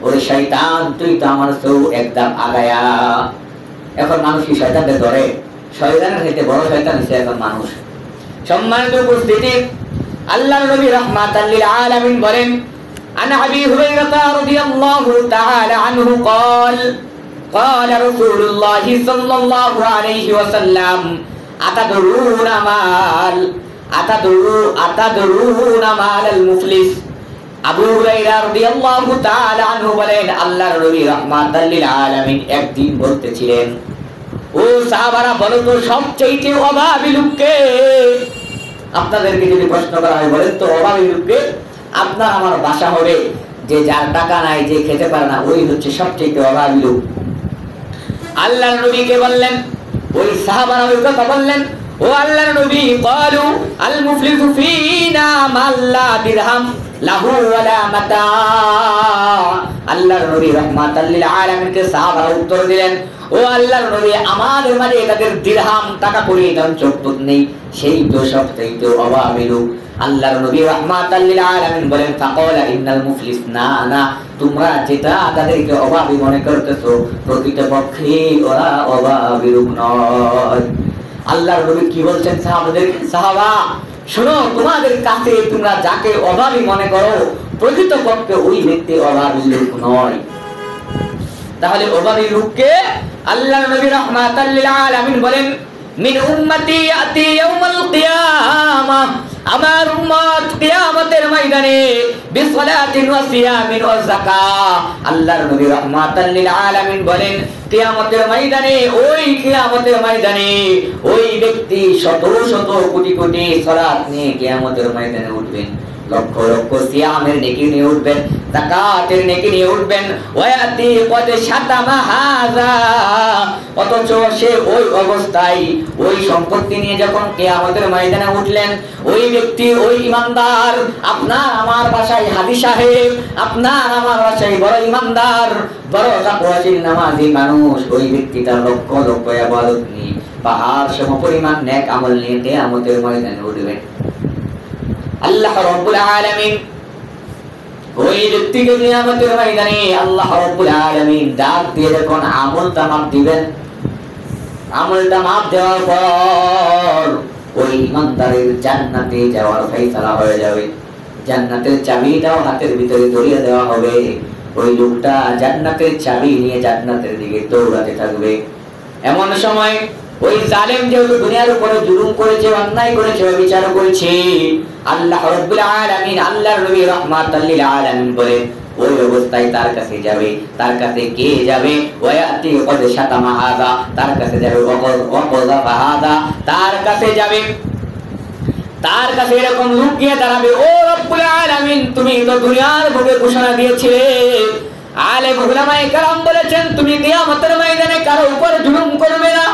ওরে শয়তান, তুই তো আমার তো একদম আগায়া। এখন মানুষ কি শয়তানদের ধরে? শয়তানের চাইতে বড় শয়তান হচ্ছে এখন মানুষ। সম্মানিত উপস্থিতি, আল্লাহর নবী রাহমাতাল লিল আলামিন বলেন, আন আবি হুরায়রা রাদিয়াল্লাহু তাআলা আনহু قال قال رسول الله صلى الله عليه وسلم أتدرون مال المفلس। আবু হুরায়রা রাদিয়াল্লাহু তাআলা আনহু বলেন, আল্লাহর নবী রাহমাতাল লিল আলামিন একদিন বলতেছিলেন, ও সাহাবারা বলো তো সবচেয়ে অভাবী লোক কে? আপনাদেরকে যদি প্রশ্ন করা হয়, বলেন তো অভাবী লোককে, আপনার আমার ভাষা হবে যে যার টাকা নাই, যে খেতে পারে না, ওই হচ্ছে সবচেয়ে অভাবী লোক। আল্লাহর নবীকে বললেন, ওই সাহাবারা ওই কথা বললেন, ও আল্লাহর নবী, ক্বালু আল মুফলিসু ফিনা মাল্লা দিরহাম লাহু ওয়ালা মাতা। আল্লাহর নবী রাহমাতাল লিল আলামিনকে সাহাবারা উত্তর দিলেন, ও আল্লাহর নবী, আমাদের মাঝে তাদের দিরহাম টাকা কড়ি ধন সম্পদ নেই, সেই তো সবচেয়ে অভাবী লোক। আল্লাহর নবী রাহমাতাল লিল আলামিন বলেন, ফাকালা ইন্নাল মুফলিস না না, তোমরা যেটা তাদেরকে অভাবী মনে করতেছো, প্রকৃতপক্ষে ওরা অভাবী লোক নয়। আল্লাহর নবী কি বলছেন সাহাবাদেরকে? সাহাবা শোনো, তোমাদের কাছে তোমরা যাকে অভাবী মনে করো, প্রকৃতপক্ষে ওই ব্যক্তি অভাবী লোক নয়। তাহলে অভাবী লোককে আল্লাহর নবী রাহমাতাল লিল আলামিন বলেন, মিন উম্মতি ইয়াতি ইয়াউমাল কিয়ামাহ, আমার উম্মত কিয়ামতের ময়দানে বিসসালাতিন ওয়া সিয়ামিন ওয়া যাকাত। আল্লাহর নবী রাহমাতাল লিল আলামিন বলেন, কিয়ামতের ময়দানে ওই ব্যক্তি শত শত কোটি কোটি সালাত নিয়ে কিয়ামতের ময়দানে উঠবেন, লক্ষ লক্ষ সিয়ামের নেকি নিয়ে উঠবেন, যাকাতের নেকি নিয়ে উঠবেন। ওয়াতি কদ শাতামা হাযা, অথচ সে ওই অবস্থায় ওই সম্পত্তি নিয়ে যখন কিয়ামতের ময়দানে উঠলেন, ওই ব্যক্তি, ওই ইমানদার, আপনার আমার ভাষায় হাজী সাহেব, আপনার আমার ভাষায় বড় ইমানদার, বড় তাকওয়াশীল নামাজি মানুষ, ওই ব্যক্তিটা লক্ষ লক্ষ ইবাদত নিয়ে, পাহাড় সমপরিমাণ নেক আমল নিয়ে কিয়ামতের ময়দানে উঠবেন। আল্লাহ রাব্বুল আলামিন ওই ব্যক্তিকে কিয়ামতের ময়দানে আল্লাহ রাব্বুল আলামিন ডাক দিয়ে যখন আমলটা মাপ দিবেন, আমলটা মাপ দেওয়ার পর ওই ইমানদারের জান্নাতে যাওয়ার ফয়সালা হয়ে যাবে। জান্নাতের চাবিটাও হাতের ভিতরে ধরিয়ে দেওয়া হবে। ওই লোকটা জান্নাতের চাবি নিয়ে জান্নাতের দিকে দৌড়াতে থাকবে। এমন সময় ওই জালেম যেহেতু দুনিয়ার উপরে জুলুম করেছে, অন্যায় করেছে, বিচার করেছে, আল্লাহ রাব্বুল আলামিন, আল্লাহর নবী রাহমাতাল লিল আলামিন বলেন, ওই অবস্থায় তার কাছে যাবে। তার কাছে কে যাবে? ওয়াতি কদ শাতামা হাযা, তার কাছে যাবে। ওয়াকযা হাযা, তার কাছে যাবে। তার কাছে এরকম লোক গিয়ে দাঁড়াবে, ও রব্বুল আলামিন, তুমি তো দুনিয়ার বুকে ঘোষণা দিয়েছিলে, আলেম উলামায়ে কেরাম বলেছেন, তুমি কিয়ামতের ময়দানে কারো উপর জুলুম করবে না,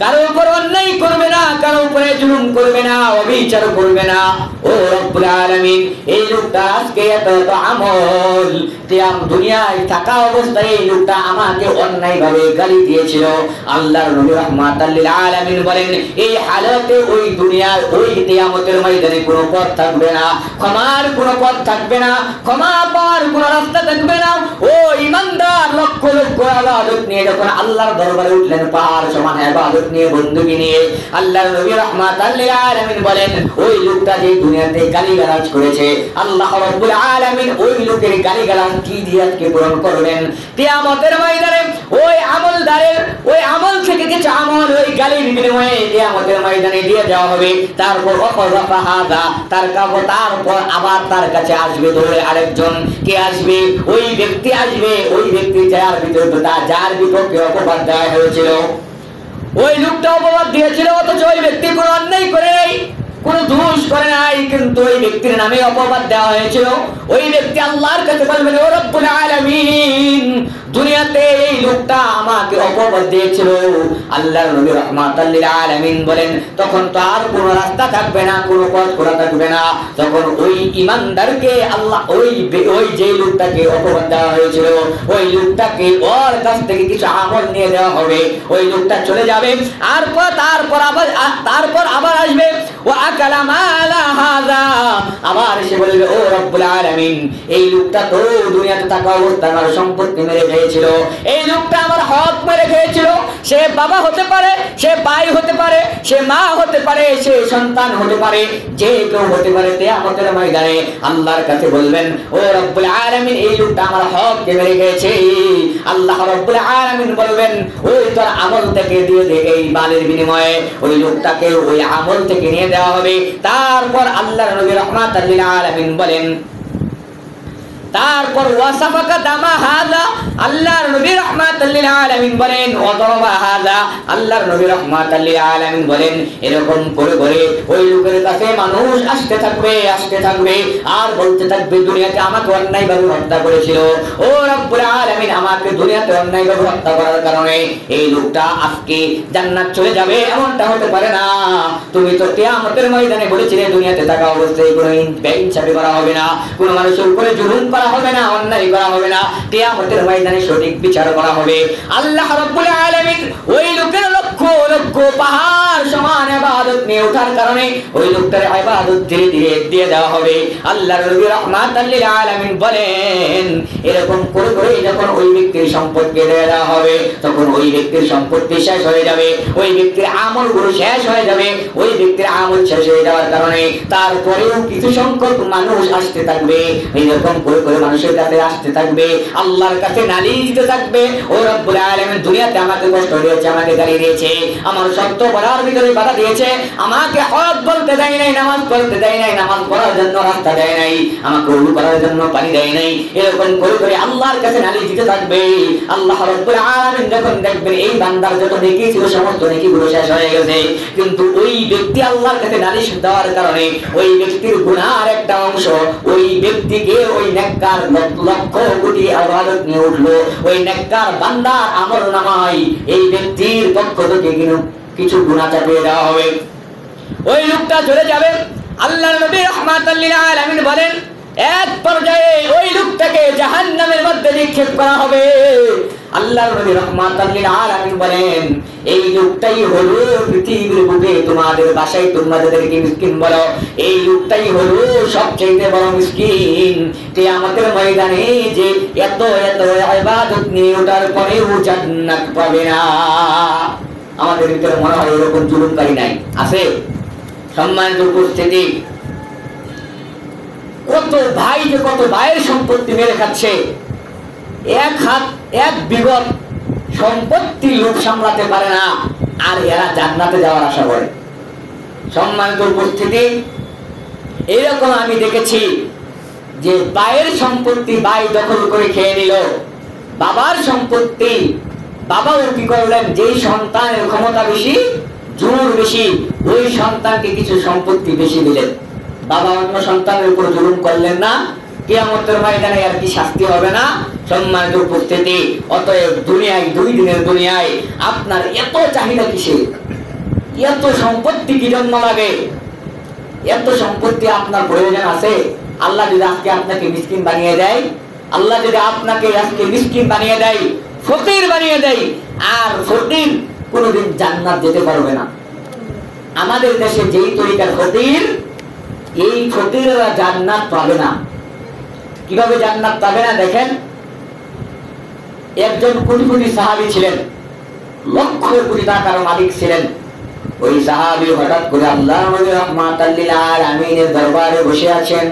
কারো উপর অন্যায় করবে না, কারো উপরে জুলুম করবে না, অবিচার করবে না। ও রব্বুল আলামিন, এই লোকটা আজকে এত আমল, কিয়াম দুনিয়ায় থাকা অবস্থায় এই লোকটা আমাকে অন্যায়ভাবে গালি দিয়েছিল। আল্লাহর নবী রাহমাতাল লিল আলামিন বলেন, এই হালাতে ওই দুনিয়ার ওই কিয়ামতের ময়দানে কোনো পথ থাকবে না, ক্ষমার কোনো পথ থাকবে না, ক্ষমা পাওয়ার কোনো রাস্তা থাকবে না। ও ইমানদার, লক্ষ লক্ষ ইবাদত নিয়ে যখন আল্লাহর দরবারে উঠলেন, পাহাড় সমান ইবাদত নিয়ে, বন্ধুকে নিয়ে, আল্লাহর নবী রাহমাতাল লিল আলামিন বলেন, ওই লোকটা যে দুনিয়াতে গালিগালাজ করেছে, আল্লাহ রাব্বুল আলামিন ওই লোকের গালিগালাজ কি দিয়ে আজকে পূরণ করবেন? কিয়ামতের ময়দানে ওই আমলদারের ওই আমল থেকে কিছু আমল ওই গালির বিনিময়ে কিয়ামতের ময়দানে দিয়ে দেওয়া হবে। তারপর ওয়াকযা হাযা, তারপর আবার তার কাছে আসবে দৌড়ে আরেকজন। কে আসবে? ওই ব্যক্তি আসবে, ওই ব্যক্তি যার বিপক্ষে অপবাদ দেওয়া হয়েছিল, ওই লোকটা অপবাদ দিয়েছিল, অথচ ওই ব্যক্তি কোনো অন্যায় করে নাই, কোনো দোষ করে নাই, কিন্তু ওই ব্যক্তির নামে অপবাদ দেওয়া হয়েছিল। ওই ব্যক্তি আল্লাহর কাছে বলবেন, ও রব্বুল আলামিন, দুনিয়াতে এই লোকটা আমাকে অপবাদ দিয়েছিল। আল্লাহর নবী রাহমাতাল লিল আলামিন বলেন, তখন তো আর কোনো রাস্তা থাকবে না, কোনো পথ খোলা থাকবে না। তখন ওই ইমানদারকে আল্লাহ ওই যে লোকটাকে অপবাদ দেওয়া হয়েছিল, ওই লোকটাকে ওর কাছ থেকে কিছু আমল নিয়ে দেওয়া হবে। ওই লোকটা চলে যাবে, আর তারপর আবার আসবে, ও আকালা মালা হাযা, আবার এসে বলবে, ও রব্বুল আলামিন, এই লোকটা তো দুনিয়াতে থাকা অবস্থায় আমার সম্পত্তি মেরে খেয়েছিল, এই লোকটা আমার হক মেরে খেয়েছিল। সে বাবা হতে পারে, সে ভাই হতে পারে, সে মা হতে পারে, সে সন্তান হতে পারে, যে কেউ হতে পারে। কিয়ামতের ময়দানে আল্লাহর কাছে বলবেন, ও রব্বুল আলামিন, এই লোকটা আমার হক মেরে খেয়েছে। আল্লাহ রব্বুল আলামিন বলবেন, ওই তোর আমল থেকে দিয়ে দে, এই বালের বিনিময়ে ওই লোকটাকে ওই আমল থেকে নিয়ে দেওয়া হবে। তারপর আল্লাহর নবী রাহমাতাল লিল আলামিন বলেন, তারপর ওয়াসাফাকা দামা হাযা, আল্লাহর নবী রাহমাতাল লিল আলামিন বলেন, ওয়াদাবা হাযা, আল্লাহর নবী রাহমাতাল লিল আলামিন বলেন, এরকম করে করে ওই লোকের কাছে মানুষ আসতে থাকবে আর বলতে থাকবে, দুনিয়াতে আমাকে অন্যায়ভাবে হত্যা করেছিল, ও রব্বুল আলামিন, আমাকে দুনিয়াতে অন্যায়ভাবে হত্যা করার কারণে এই লোকটা আজকে জান্নাত চলে যাবে, এমনটা হতে পারে না। তুমি তো কিয়ামতের ময়দানে বলেছিলে দুনিয়াতে থাকা অবস্থায় কোনো বেইনসাফি করা হবে না, কোনো মানুষের উপরে জুলুম করা হবে না, অন্যায় করা হবে না, কিয়ামতের ময়দানে সঠিক বিচার করা হবে। আল্লাহ রাব্বুল আলামিন ওই লোকের লক্ষ লক্ষ পাহাড় সমান ইবাদত নিয়ে ওঠার কারণে ওই লোকটার ইবাদত ধীরে ধীরে দিয়ে দেওয়া হবে। আল্লাহর নবী রাহমাতাল লিল আলামিন বলেন, এরকম করে করে যখন ওই ব্যক্তির সম্পদ কেটে দেওয়া হবে, তখন ওই ব্যক্তির সম্পত্তি শেষ হয়ে যাবে, ওই ব্যক্তির আমলগুলো শেষ হয়ে যাবে। ওই ব্যক্তির আমল শেষ হয়ে যাওয়ার কারণে তারপরেও কিছু সংখ্যক মানুষ আসতে থাকবে, এইরকম করে করে মানুষের কাছে আসতে থাকবে, আল্লাহর কাছে নালিশ দিতে থাকবে, ও রব্বুল আলামিন দুনিয়াতে আমাকে কষ্ট দিয়েছে, আমাকে গালি দিয়েছে, আমার সত্য বলার ভিতরে বাধা দিয়েছে, আমাকে হক বলতে দেয় নাই, নামাজ পড়তে দেয় নাই, নামাজ পড়ার জন্য রাস্তা দেয় নাই, আমাকে ওযু করার জন্য পানি দেয় নাই, এরকম করে করে আল্লাহর কাছে নালিশ দিতে থাকবে। আল্লাহ রব্বুল আলামিন যখন দেখবেন এই বান্দার যত নেকি ছিল সমস্ত নেকিগুলো শেষ হয়ে গেছে, কিন্তু ওই ব্যক্তি আল্লাহর কাছে নালিশ দেওয়ার কারণে ওই ব্যক্তির গুনার একটা অংশ ওই ব্যক্তিকে ওই নেককার লক্ষ কোটি ইবাদত নিয়ে উঠলো, ওই নেককার বান্দার আমলনামায় এই ব্যক্তির পক্ষ থেকে কিছু গুনাহ চাপিয়ে দেওয়া হবে, ওই লোকটা চলে যাবে। আল্লাহর নবী রাহমাতাল লিল আলামিন বলেন, এক পর্যায়ে ওই লোকটাকে জাহান্নামের মধ্যে নিক্ষেপ করা হবে। আল্লাহর নবী রাহমাতাল লিল আলামিন বলেন, এই লোকটাই হলো পৃথিবীর বুকে তোমাদের ভাষায় তোমরা যাদেরকে মিসকিন বলো, এই লোকটাই হলো সবচেয়ে বড় মিসকিন। কিয়ামতের ময়দানে যে এত এত ইবাদত নিয়ে ওঠার পরেও জান্নাত পাবে না। আমাদের ভিতরে মনে হয় এরকম জুলুমকারী নাই, আছে? সম্মানিত উপস্থিতি, কত ভাই যে কত ভাইয়ের সম্পত্তি মেরে খাচ্ছে, এক বিগত সম্পত্তি লোক সামলাতে পারে না, আর এরা জান্নাতে যাওয়ার আশা করে। সম্মানিত উপস্থিতি, এরকম আমি দেখেছি যে ভাইয়ের সম্পত্তি ভাই দখল করে খেয়ে নিল, বাবার সম্পত্তি বাবাও কি করলেন, যেই সন্তানের ক্ষমতা বেশি, জোর বেশি, ওই সন্তানকে কিছু সম্পত্তি বেশি দিলেন। বাবা অন্য সন্তানের উপর জুলুম করলেন না, কিয়ামতের ময়দানে আর কি শাস্তি হবে না? সম্মানিত উপস্থিতি, অতএব দুনিয়ায়, দুই দিনের দুনিয়ায় আপনার এত চাহিদা কিসে? এত সম্পত্তি কি জন্ম লাগে? এত সম্পত্তি আপনার প্রয়োজন আছে? আল্লাহ যদি আজকে আপনাকে মিসকিন বানিয়ে দেয়, আল্লাহ যদি আপনাকে আজকে মিসকিন বানিয়ে দেয়, ফকির বানিয়ে দেয়, আর ফকির কোনোদিন জান্নাত যেতে পারবে না। আমাদের দেশে যেই তরিকার ফকির, এই ফকিররা জান্নাত পাবে না। কিভাবে জান্নাত পাবে না দেখেন, একজন কোটিপতি সাহাবী ছিলেন, লক্ষ কোটি টাকার মালিক ছিলেন। ওই সাহাবী হঠাৎ করে আল্লাহর নবী রাহমাতাল লিল আলামিনের দরবারে বসে আছেন।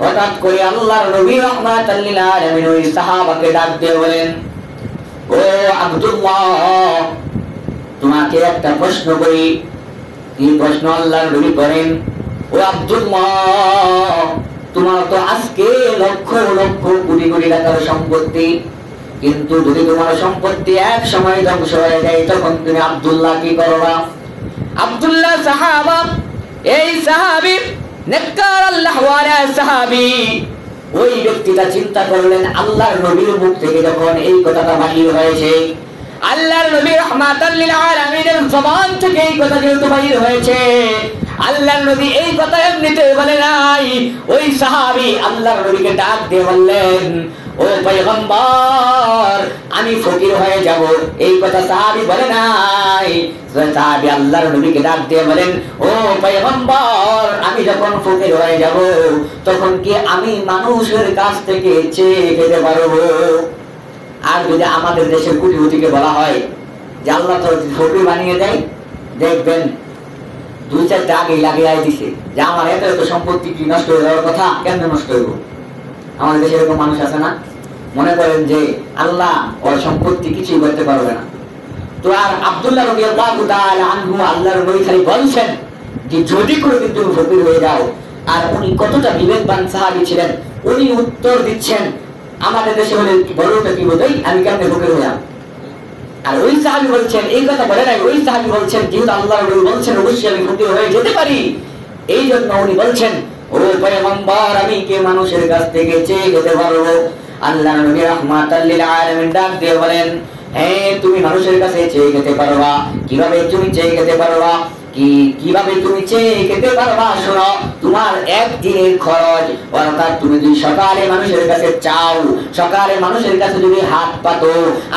হঠাৎ করে আল্লাহর নবী রাহমাতাল লিল আলামিন ওই সাহাবাকে ডাক দিয়ে বলেন, ও আব্দুল্লাহ, তোমাকে একটা প্রশ্ন করি। এই প্রশ্ন আল্লাহর নবী করেন, ও আব্দুল্লাহ, তোমার তো আজকে লক্ষ লক্ষ কোটি কোটি টাকার সম্পত্তি, কিন্তু যদি তোমার সম্পত্তি এক সময় ধ্বংস হয়ে যায়, তখন তুমি আব্দুল্লাহ কি করবা? আব্দুল্লাহ সাহাবা, এই সাহাবী নেককার আল্লাহওয়ালা সাহাবী, ওই ব্যক্তিটা চিন্তা করলেন, আল্লাহর নবীর মুখ থেকে যখন এই কথাটা বাহির হয়েছে, আল্লাহর নবী রাহমাতাল লিল আলামিনের জবান থেকে এই কথা যেহেতু বাহির হয়েছে, আল্লাহর নবী এই কথা এমনিতে বলে নাই। ওই সাহাবী আল্লাহর নবীকে ডাক দিয়ে বললেন, ও পয়গম্বর, আমি ফকির হয়ে যাব। এই কথা সাহাবী বলে নাই। সাহাবী আল্লাহর নবীকে ডাক দিয়ে বলেন, ও পয়গম্বর, আমি যখন ফকির হয়ে যাব, তখন কি আমি মানুষের কাছ থেকে চেয়ে খেতে পারবো? আর যদি আমাদের দেশের কোটিপতিকে বলা হয় যে আল্লাহ তো ফকির বানিয়ে দেয়, দেখবেন দুই চারটা আগে লাগিয়ে দিছে যে আমার এত এত সম্পত্তি কি নষ্ট হয়ে যাওয়ার কথা, কেন নষ্ট হইব? আমাদের দেশে এরকম মানুষ আছে না? মনে করেন যে আল্লাহ ওর সম্পত্তি কিছুই করতে পারবে না। তো আর আব্দুল্লাহ রাদিয়াল্লাহু তাআলা আনহু আল্লাহর নবী খালি বলছেন যে যদি করে কিন্তু ফকির হয়ে যাও। আর উনি কতটা বিবেকবান সাহাবী ছিলেন, উনি উত্তর দিচ্ছেন, আমাদের দেশে হলে বড়টা কি বোধই, আমি কেমনে ফকির হইলাম? আর ওই সাহাবী বলছেন, এই কথা বলে নাই, ওই সাহাবী বলছেন যেহেতু আল্লাহর নবী বলছেন অবশ্যই আমি ফকির হয়ে যেতে পারি, এই জন্য উনি বলছেন, ও পয়গম্বর, আমি কি মানুষের কাছ থেকে চেয়ে খেতে পারবো? আল্লাহর নবী রাহমাতাল লিল আলামিন ডাক দিয়ে বলেন, হ্যাঁ, তুমি মানুষের কাছে চেয়ে খেতে পারবা। কিভাবে তুমি চেয়ে খেতে পারবা? কিভাবে তুমি চেয়ে খেতে পারবা? শোনো, তোমার একদিনের খরচ, অর্থাৎ তুমি যদি সকালে মানুষের কাছে চাও, সকালে মানুষের কাছে যদি হাত পাতো,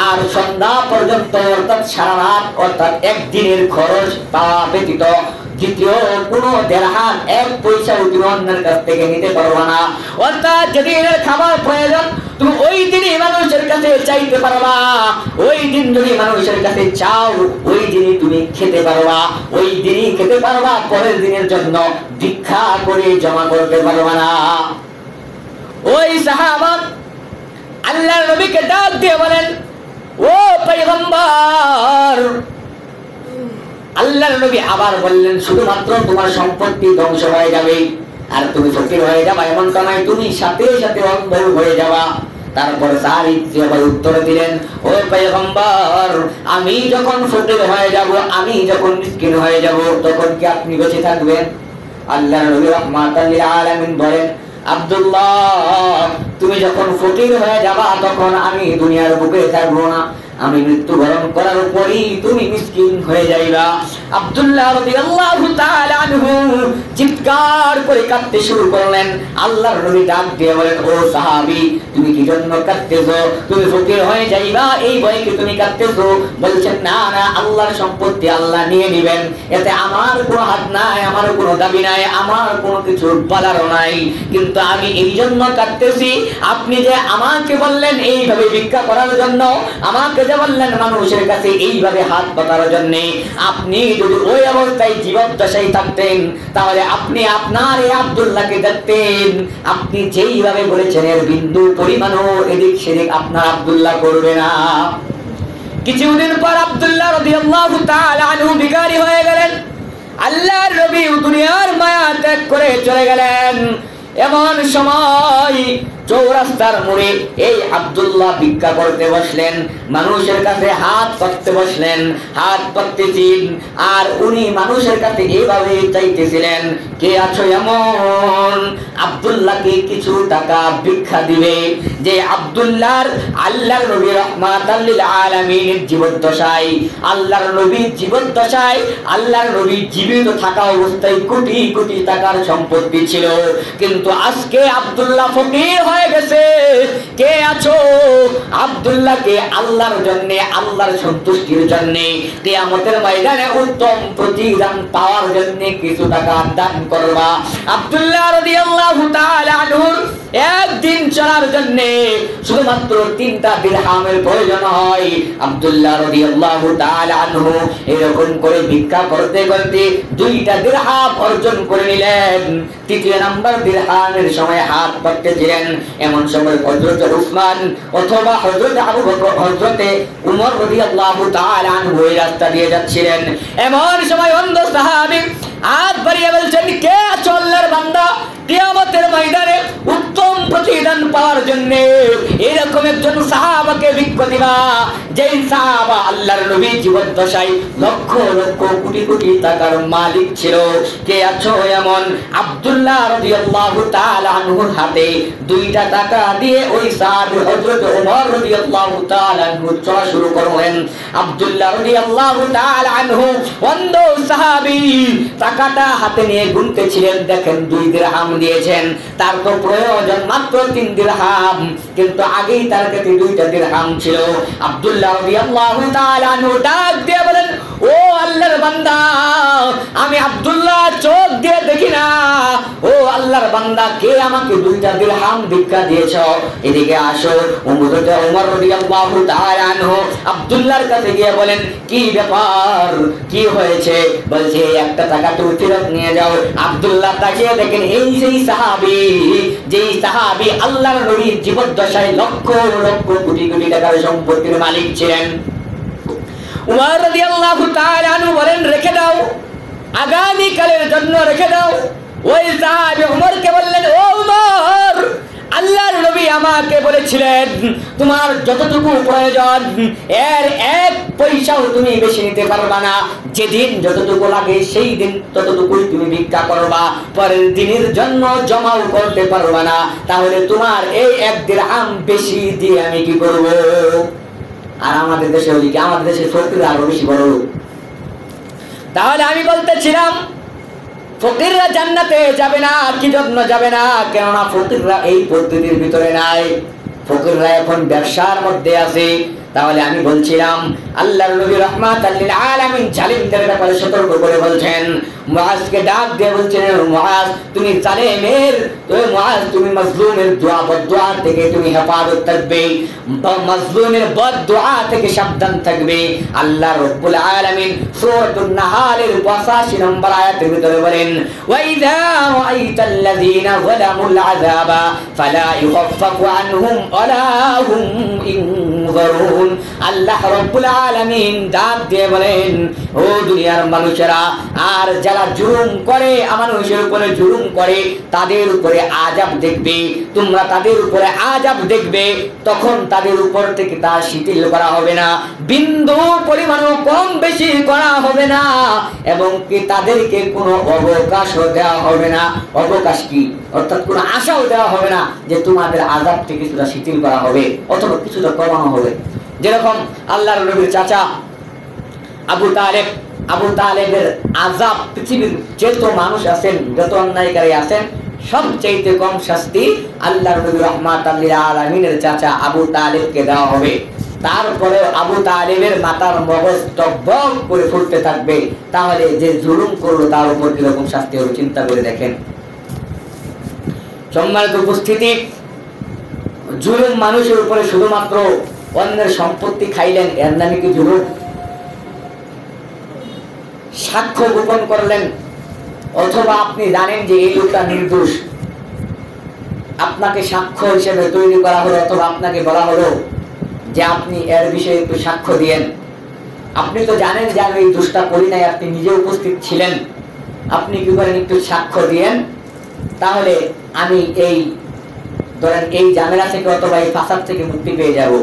আর সন্ধ্যা পর্যন্ত অর্থাৎ সারা রাত, অর্থাৎ একদিনের খরচ পাওয়া ব্যতীত দ্বিতীয় কোন দিরহাম এক পয়সা তুমি অন্যের কাছ থেকে নিতে পারবা না। অর্থাৎ যেদিনের খাবার প্রয়োজন তুমি ওই দিনই মানুষের কাছে চাইতে পারবা, ওই দিন যদি মানুষের কাছে চাও ওই দিনই তুমি খেতে পারবা, ওই দিনই খেতে পারবা, পরের দিনের জন্য ভিক্ষা করে জমা করতে পারবা না। ওই সাহাবা আল্লাহর নবীকে ডাক দিয়ে বলেন, ও পয়গম্বর, আল্লাহর নবী আবার বললেন, শুধুমাত্র তোমার সম্পত্তি ধ্বংস হয়ে যাবে আর তুমি ফকির হয়ে যাবা এমনটা নয়, তুমি সাথে সাথে অন্ধ হয়ে যাবা। তারপরে সাহাবী আবার উত্তর দিলেন, ও পয়গম্বর, আমি যখন ফকির হয়ে যাব, আমি যখন মিসকিন হয়ে যাব, তখন কি আপনি বেঁচে থাকবেন? আল্লাহর নবী রাহমাতাল লিল আলামিন বলেন, আব্দুল্লাহ, তুমি যখন ফকির হয়ে যাবা তখন আমি দুনিয়ার বুকে থাকবো না, আমি মৃত্যুবরণ করার পরই তুমি মিসকিন হয়ে যাইবা। আব্দুল্লাহ রাদিয়াল্লাহু তাআলা আনহু চিৎকার করে কাঁদতে শুরু করলেন। আল্লাহর নবী ডাক দিয়ে বলেন, ও সাহাবী, তুমি কি জন্য কাঁদতেছো? তুমি ফকির হয়ে যাইবা এই ভয়ে কি তুমি কাঁদতেছো? বলছেন, না না, আল্লাহর সম্পত্তি আল্লাহ নিয়ে নেবেন, এতে আমার কোনো হাত নাই, আমার কোনো দাবি নাই, আমার কোনো কিছু বলারও নাই, কিন্তু আমি এই জন্য কাঁদতেছি, আপনি যে আমাকে বললেন এইভাবে ভিক্ষা করার জন্য, আমাকে যে বললেন মানুষের কাছে এইভাবে হাত পাতার জন্য, আপনি যদি ওই অবস্থায় জীবদ্দশায় থাকতেন তাহলে আপনি আপনার এই আব্দুল্লাহকে দেখতেন, আপনি যেইভাবে বলেছেন এর বিন্দু পরিমাণও এদিক সেদিক আপনার আব্দুল্লাহ করবে না। কিছুদিন পর আব্দুল্লাহ রাদিয়াল্লাহু তাআলা আনহু ভিখারি হয়ে গেলেন। আল্লাহর নবী দুনিয়ার মায়া ত্যাগ করে চলে গেলেন। এমন সময় চৌরাস্তার মোড়ে এই আব্দুল্লাহ ভিক্ষা করতে বসলেন, মানুষের কাছে হাত পাততে বসলেন, হাত পাততেছিলেন, আর উনি মানুষের কাছে এইভাবে চাইতেছিলেন, কে আছো এমন আব্দুল্লাহকে কিছু টাকা ভিক্ষা দিবে। যে আব্দুল্লাহর আল্লাহর নবী রাহমাতাল লিল আলামিনের জীবদ্দশায়, আল্লাহর নবীর জীবদ্দশায়, আল্লাহর নবী জীবিত থাকা অবস্থায় কোটি কোটি টাকার সম্পত্তি ছিল, কিন্তু আজকে আব্দুল্লাহ ফকির হয়ে গেছে। কে আছো? আব্দুল্লাহকে আল্লাহর জন্য, আল্লাহর সন্তুষ্টির জন্য, কিয়ামতের ময়দানে উত্তম প্রতিদান পাওয়ার জন্য কিছু টাকা দান করবা। আব্দুল্লাহ রাদিয়াল্লাহু তাআলা আনহুর একদিন চলার জন্য শুধুমাত্র 3টা দিরহামের প্রয়োজন হয়। আব্দুল্লাহ রাদিয়াল্লাহু তাআলা আনহু এরকম করে ভিক্ষা করতে করতে 2টা দিরহাম অর্জন করে নিলেন। 3 নম্বর দিরহামের সময় হাত পাততেছিলেন, এমন সময় হযরত উসমান অথবা হযরত আবু বকর, হযরত উমর রাদিয়াল্লাহু তাআলা আনহু এই রাস্তা দিয়ে যাচ্ছিলেন। এমন সময় অন্ধ সাহাবী হাত বাড়িয়ে বলছেন, কে আছো আল্লাহর বান্দা, কিয়ামতের ময়দানে উত্তম প্রতিদান পাওয়ার জন্য এরকম একজন সাহাবাকে ভিক্ষা দিবা, যেই সাহাবা আল্লাহর নবী জীবদ্দশায় লক্ষ লক্ষ কোটি কোটি টাকার মালিক ছিল। কে আছো এমন? আব্দুল্লাহ রাদিয়াল্লাহু তাআলা আনহুর হাতে 2টা টাকা দিয়ে ওই সাহাবী হযরত ওমর রাদিয়াল্লাহু তাআলা আনহু চলা শুরু করলেন। আব্দুল্লাহ রাদিয়াল্লাহু তাআলা আনহু অন্ধ সাহাবী টাকাটা হাতে নিয়ে গুনতেছিলেন, দেখেন 2 দিরহাম দিয়েছেন, তার তো প্রয়োজন মাত্র 3 দিরহাম, কিন্তু আগেই তার কাছে 2টা দিরহাম ছিল। আব্দুল্লাহ রাদিয়াল্লাহু তাআলা আনহু ডাক দিয়ে বলেন, ও আল্লাহর বান্দা, আমি আব্দুল্লাহ চোখ দিয়ে দেখি না, ও আল্লাহর বান্দা, কে আমাকে 2টা দিরহাম ভিক্ষা দিয়েছ? এদিকে আসো। ওমর রাদিয়াল্লাহু তাআলা আনহু আব্দুল্লাহর কাছে গিয়ে বলেন, কি ব্যাপার, কি হয়েছে? বলছে, 1টা টাকা তুমি ফেরত নিয়ে যাও। আব্দুল্লাহ তাকিয়ে দেখেন এই সেই সাহাবী, যেই সাহাবী আল্লাহর নবীর জীবদ্দশায় লক্ষ লক্ষ কোটি কোটি টাকার সম্পত্তির মালিক ছিলেন। উমর রাদিয়াল্লাহু তাআলা আনহু বলেন, রেখে দাও, আগামী কালের জন্য রেখে দাও। ওই সাহাবী উমরকে বললেন, ও উমর, আল্লাহর নবী আমাকে বলেছিলেন তোমার যতটুকু প্রয়োজন এর 1 পয়সাও তুমি বেশি নিতে পারবা না, যেদিন যতটুকু লাগে সেই দিন ততটুকুই তুমি ভিক্ষা করবা, পরের দিনের জন্য জমাও করতে পারবা না, তাহলে তোমার এই 1 দিরহাম বেশি দিয়ে আমি কি করব? আর আমাদের দেশে হলি কি, আমাদের দেশে ফকির আরো বেশি বড়। তাহলে আমি বলতেছিলাম ফকিররা জান্নাতে যাবে না, কি জন্য যাবে না? কেননা ফকিররা এই পদ্ধতির ভিতরে নাই, ফকিররা এখন ব্যবসার মধ্যে আছে। তাহলে আমি বলছিলাম আল্লাহর নবী রাহমাতাল লিল আলামিন জালিমদের ব্যাপারে সতর্ক করে বলছেন, মুআজকে ডাক দিয়ে বলছেন, মুআজ তুমি জালিমের, তুমি মাজলুমের দোয়া বদদোয়া থেকে তুমি হেফাজত থাকবে, মাজলুমের বদদোয়া থেকে সাবধান থাকবে। আল্লাহ রাব্বুল আলামিন সূরাতুন নাহালের 85 নম্বর আয়াতের ভিতরে বলেন, ওয়া ইযা রাআইতাল্লাযীনা যালামুল আযাবা ফালা ইউখাফফাফু আনহুম ওয়ালা হুম ইনযারুন। আল্লাহ রাব্বুল আলামিন ডাক দিয়ে বলেন, ও দুনিয়ার মানুষেরা, আর যারা জুলুম করে, মানুষের উপরে জুলুম করে, তাদের উপরে আযাব দেখবে, তোমরা তাদের উপরে আযাব দেখবে, তখন তাদের উপর থেকে তা শিথিল করা হবে না, বিন্দু পরিমাণও কম বেশি করা হবে না, এবং কি তাদেরকে কোনো অবকাশও দেওয়া হবে না। অবকাশ কি? অর্থাৎ কোনো আশাও দেওয়া হবে না যে তোমাদের আযাব থেকে কিছুটা শিথিল করা হবে অথবা কিছুটা কমানো হবে। যেরকম আল্লাহর নবীর চাচা আবু তালেবের আযাব, পৃথিবীর যত মানুষ আছেন, যত অন্যায়কারী আছেন, সবচেয়ে কম শাস্তি আল্লাহর নবী রাহমাতাল লিল আলামিনের চাচা আবু তালেবকে দেওয়া হবে। তারপরে আবু তালেবের মাথার মগজ টকবক করে ফুটতে থাকবে। তাহলে যে জুলুম করলো তার উপর কিরকম শাস্তি হবে চিন্তা করে দেখেন। সম্মানিত উপস্থিতি, জুলুম মানুষের উপরে শুধুমাত্র অন্যের সম্পত্তি খাইলেন, এর নামে কি জুলুম? সাক্ষ্য গোপন করলেন, অথবা আপনি জানেন যে এই লোকটা নির্দোষ, আপনাকে সাক্ষ্য হিসেবে তৈরি করা হলো, অথবা আপনাকে বলা হলো যে আপনি এর বিষয়ে একটু সাক্ষ্য দিয়েন। আপনি তো জানেন যে আমি এই দোষটা করি নাই, আপনি নিজে উপস্থিত ছিলেন, আপনি কি করেন একটু সাক্ষ্য দিয়েন, তাহলে আমি এই ধরেন এই ঝামেলা থেকে অথবা এই ফাসাদ থেকে মুক্তি পেয়ে যাব।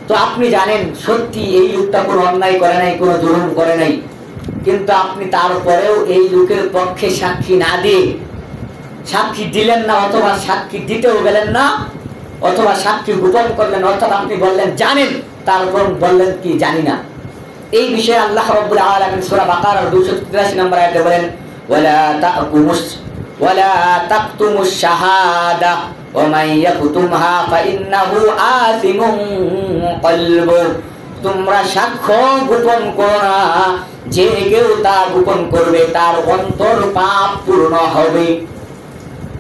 তো আপনি জানেন সত্যি এই লোকটা কোনো অন্যায় করে নাই, কোনো জুলুম করে নাই, কিন্তু আপনি তারপরেও এই লোকের পক্ষে সাক্ষী না দিয়ে, সাক্ষী দিলেন না, অথবা সাক্ষী দিতেও গেলেন না, অথবা সাক্ষী গোপন করলেন, অর্থাৎ আপনি বললেন জানেন, তারপর বললেন কি জানি না। এই বিষয়ে আল্লাহ রাব্বুল আলামিন সূরা বাকারার 283 নম্বর আয়াতে বলেন, ওয়ালা তাকতুমুশ শাহাদা ওয়া মান ইয়াকতুমহা ফাইন্নাহু আযিমুন কলবু। তোমরা সাক্ষ্য গোপন করো না, যে কেউ তা গোপন করবে তার অন্তর পাপ পূর্ণ হবে।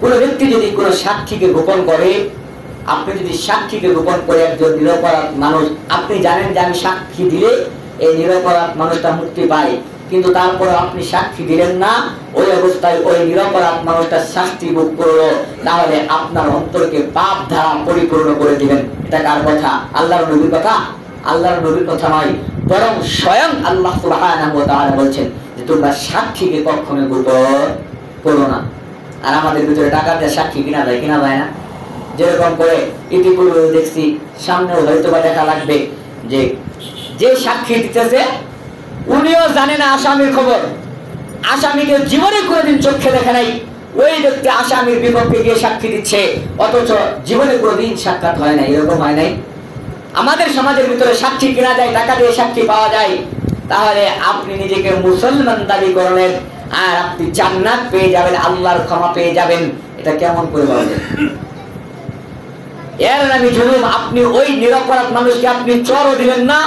কোন ব্যক্তি যদি কোন সাক্ষীকে গোপন করে, আপনি যদি সাক্ষীকে গোপন করে একজন নিরপরাধ মানুষ, আপনি জানেন যে আমি সাক্ষী দিলে এই নিরপরাধ মানুষটা মুক্তি পায়, কিন্তু তারপরে আপনি সাক্ষী দিলেন না, ওই অবস্থায় ওই নিরপরাধ মানুষটা শাস্তি ভোগ করলো, তাহলে আপনার অন্তরকে পাপ দ্বারা পরিপূর্ণ করে দিবেন। এটা কার কথা? আল্লাহর নবীর কথা? আল্লাহর নবীর কথা নয়, বরং স্বয়ং আল্লাহ সুবহানাহু ওয়া তাআলা বলছেন যে তোমরা সাক্ষীকে কখনো গোপন করো না। আর আমাদের ভিতরে টাকা দিয়ে সাক্ষী কিনা যায় না? যেরকম করে ইতিপূর্বে দেখছি, সামনেও হয়তো বা দেখা লাগবে, যে সাক্ষী দিতেছে উনিও জানে না আসামির খবর, আসামিকে জীবনে কোনোদিন চোখে দেখে নাই, ওই ব্যক্তি আসামির বিপক্ষে গিয়ে সাক্ষী দিচ্ছে, অথচ জীবনে কোনোদিন সাক্ষাৎ হয় নাই। এরকম হয় নাই? আমাদের সমাজের ভিতরে সাক্ষী কিনা যায়, টাকা দিয়ে সাক্ষী পাওয়া যায়। তাহলে আপনি নিজেকে মুসলমান দাবি করলেন, আর আপনি জান্নাত পেয়ে যাবেন, আল্লাহর ক্ষমা পেয়ে যাবেন, এটা কেমন করে বলবেন? এর নামে জুলুম। আপনি ওই নিরপরাধ মানুষকে আপনি চরও দিলেন না,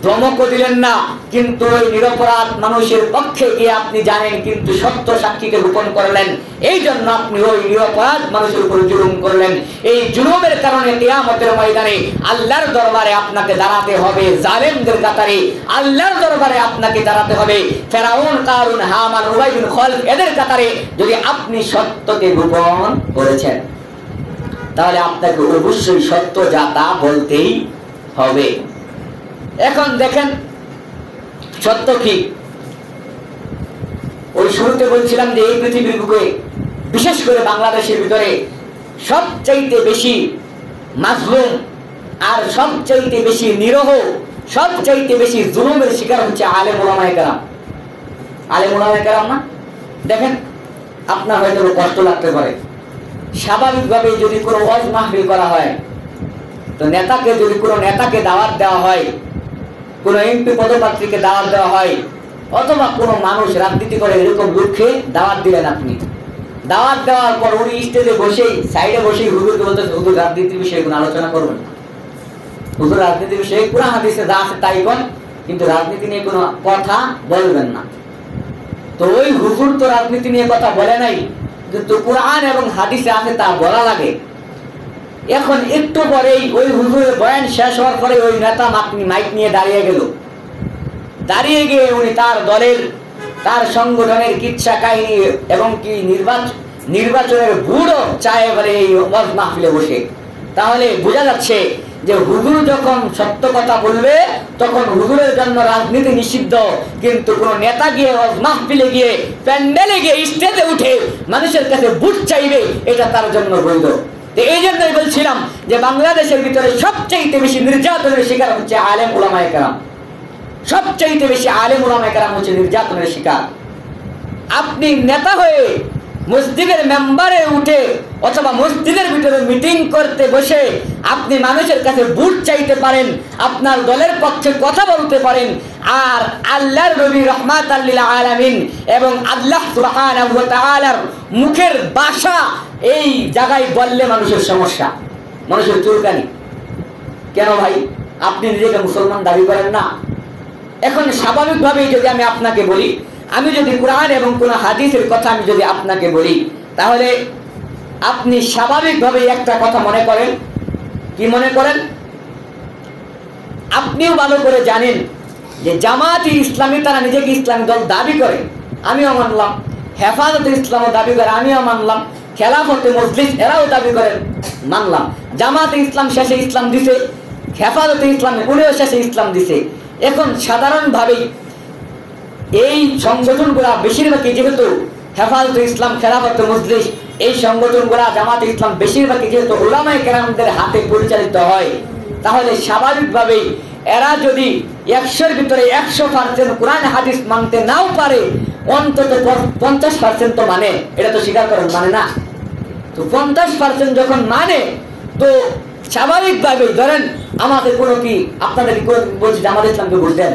ধমকও দিলেন না, কিন্তু ওই নিরপরাধ মানুষের পক্ষে গিয়ে আপনি জানেন কিন্তু সত্য সাক্ষীকে গোপন করলেন, এই জন্য আপনি ওই নিরপরাধ মানুষের উপর জুলুম করলেন। এই জুলুমের কারণে কিয়ামতের ময়দানে আল্লাহর দরবারে আপনাকে দাঁড়াতে হবে, জালেমদের কাতারে আল্লাহর দরবারে আপনাকে দাঁড়াতে হবে। ফেরাউন, কারুন, হামান, উবাই বিন খালদ এদের কাতারে যদি আপনি সত্যকে গোপন করেছেন, তাহলে আপনাকে অবশ্যই সত্য যা তা বলতেই হবে। এখন দেখেন সত্য কি। ওই শুরুতে বলছিলাম যে এই পৃথিবীর বুকে, বিশেষ করে বাংলাদেশের ভিতরে সবচাইতে বেশি মাজলুম আর সবচাইতে বেশি নিরহ, সবচাইতে বেশি জুলুমের শিকার হচ্ছে আলেম ওলামায়ে কেরাম। আলেম ওলামায়ে কেরাম না? দেখেন, আপনার হয়তো কষ্ট লাগতে পারে, স্বাভাবিকভাবে যদি কোনো ওয়াজ মাহফিল করা হয়, তো যদি কোনো নেতাকে দাওয়াত দেওয়া হয়, কোনো এমপি পদপ্রার্থীকে দাওয়াত দেওয়া হয়, অথবা কোনো মানুষ রাজনীতি করে এরকম লোককে দাওয়াত দিলেন, আপনি দাওয়াত দেওয়ার পর উনি স্টেজে বসেই সাইডে বসেই হুজুরকে বলতে, হুজুর রাজনীতির বিষয়ে কোনো আলোচনা করবেন না, হুজুর রাজনীতির বিষয়ে কোরআন হাদিসে যা আছে তাই কোন, কিন্তু রাজনীতি নিয়ে কোনো কথা বলবেন না। তো ওই হুজুর তো রাজনীতি নিয়ে কথা বলে নাই, কিন্তু কোরআন এবং হাদিসে আছে তা বলা লাগে। এখন একটু পরেই ওই হুজুরের বয়ান শেষ হওয়ার পরে ওই নেতা মাইক নিয়ে দাঁড়িয়ে গেল। দাঁড়িয়ে গিয়ে উনি তার দলের, তার সংগঠনের কিচ্ছা কাহিনী এবং কি নির্বাচনের বুড়ো চায় বলে এই ওয়াজ মাহফিলে বসে। তাহলে বোঝা যাচ্ছে যে হুজুর যখন সত্য কথা বলবে তখন হুজুরের জন্য রাজনীতি নিষিদ্ধ, কিন্তু কোন নেতা গিয়ে ওয়াজ মাহফিলে গিয়ে প্যান্ডেলে গিয়ে স্টেজে উঠে মানুষের কাছে ভোট চাইবে, এটা তার জন্য বৈধ। এই জন্যই বলছিলাম যে বাংলাদেশের ভিতরে সবচেয়ে বেশি নির্যাতনের শিকার হচ্ছে আলেম উলামায়ে কেরাম, সবচেয়ে বেশি আলেম উলামায়ে কেরাম হচ্ছে নির্যাতনের শিকার। আপনি নেতা হয়ে মসজিদের মেম্বারে উঠে অথবা মসজিদের ভিতরে মিটিং করতে বসে আপনি মানুষের কাছে ভোট চাইতে পারেন, আপনার দলের পক্ষে কথা বলতে পারেন, আর আল্লাহর নবী রাহমাতাল লিল আলামিন এবং আল্লাহ সুবহানাহু ওয়া তাআলার মুখের ভাষা এই জায়গায় বললে মানুষের সমস্যা, মানুষের চুলকানি। কেন ভাই? আপনি নিজেকে মুসলমান দাবি করেন না? এখন স্বাভাবিকভাবেই যদি আমি আপনাকে বলি, আমি যদি কোরআন এবং কোন হাদিসের কথা আমি যদি আপনাকে বলি, তাহলে আপনি স্বাভাবিকভাবেই একটা কথা মনে করেন। কি মনে করেন? আপনিও ভালো করে জানেন যে জামায়াতে ইসলামী তারা নিজেকে ইসলামী দল দাবি করে, আমিও মানলাম। হেফাজতে ইসলামও দাবি করে, আমিও মানলাম। খেলাফতে মজলিস এরাও দাবি করেন, মানলাম। জামায়াতে ইসলাম শেষে ইসলাম দিছে, হেফাজতে ইসলাম উনিও শেষে ইসলাম দিছে। এখন সাধারণভাবেই এই সংগঠনগুলা বেশিরভাগই, যেহেতু হেফাজতে ইসলাম, খেলাফতে মজলিস এই সংগঠনগুলা, জামাতে ইসলাম বেশিরভাগই যেহেতু উলামায়ে কেরামদের হাতে পরিচালিত হয়, তাহলে স্বাভাবিকভাবেই এরা যদি 100-র ভিতরে 100% কোরআন হাদিস মানতে নাও পারে, অন্তত 50% তো মানে, এটা তো স্বীকার করেন, মানে না? তো 50% যখন মানে, তো স্বাভাবিকভাবেই ধরেন আমাদের কোনো কি, আপনাদের বলছি জামাতে ইসলামকে ভোট দেন,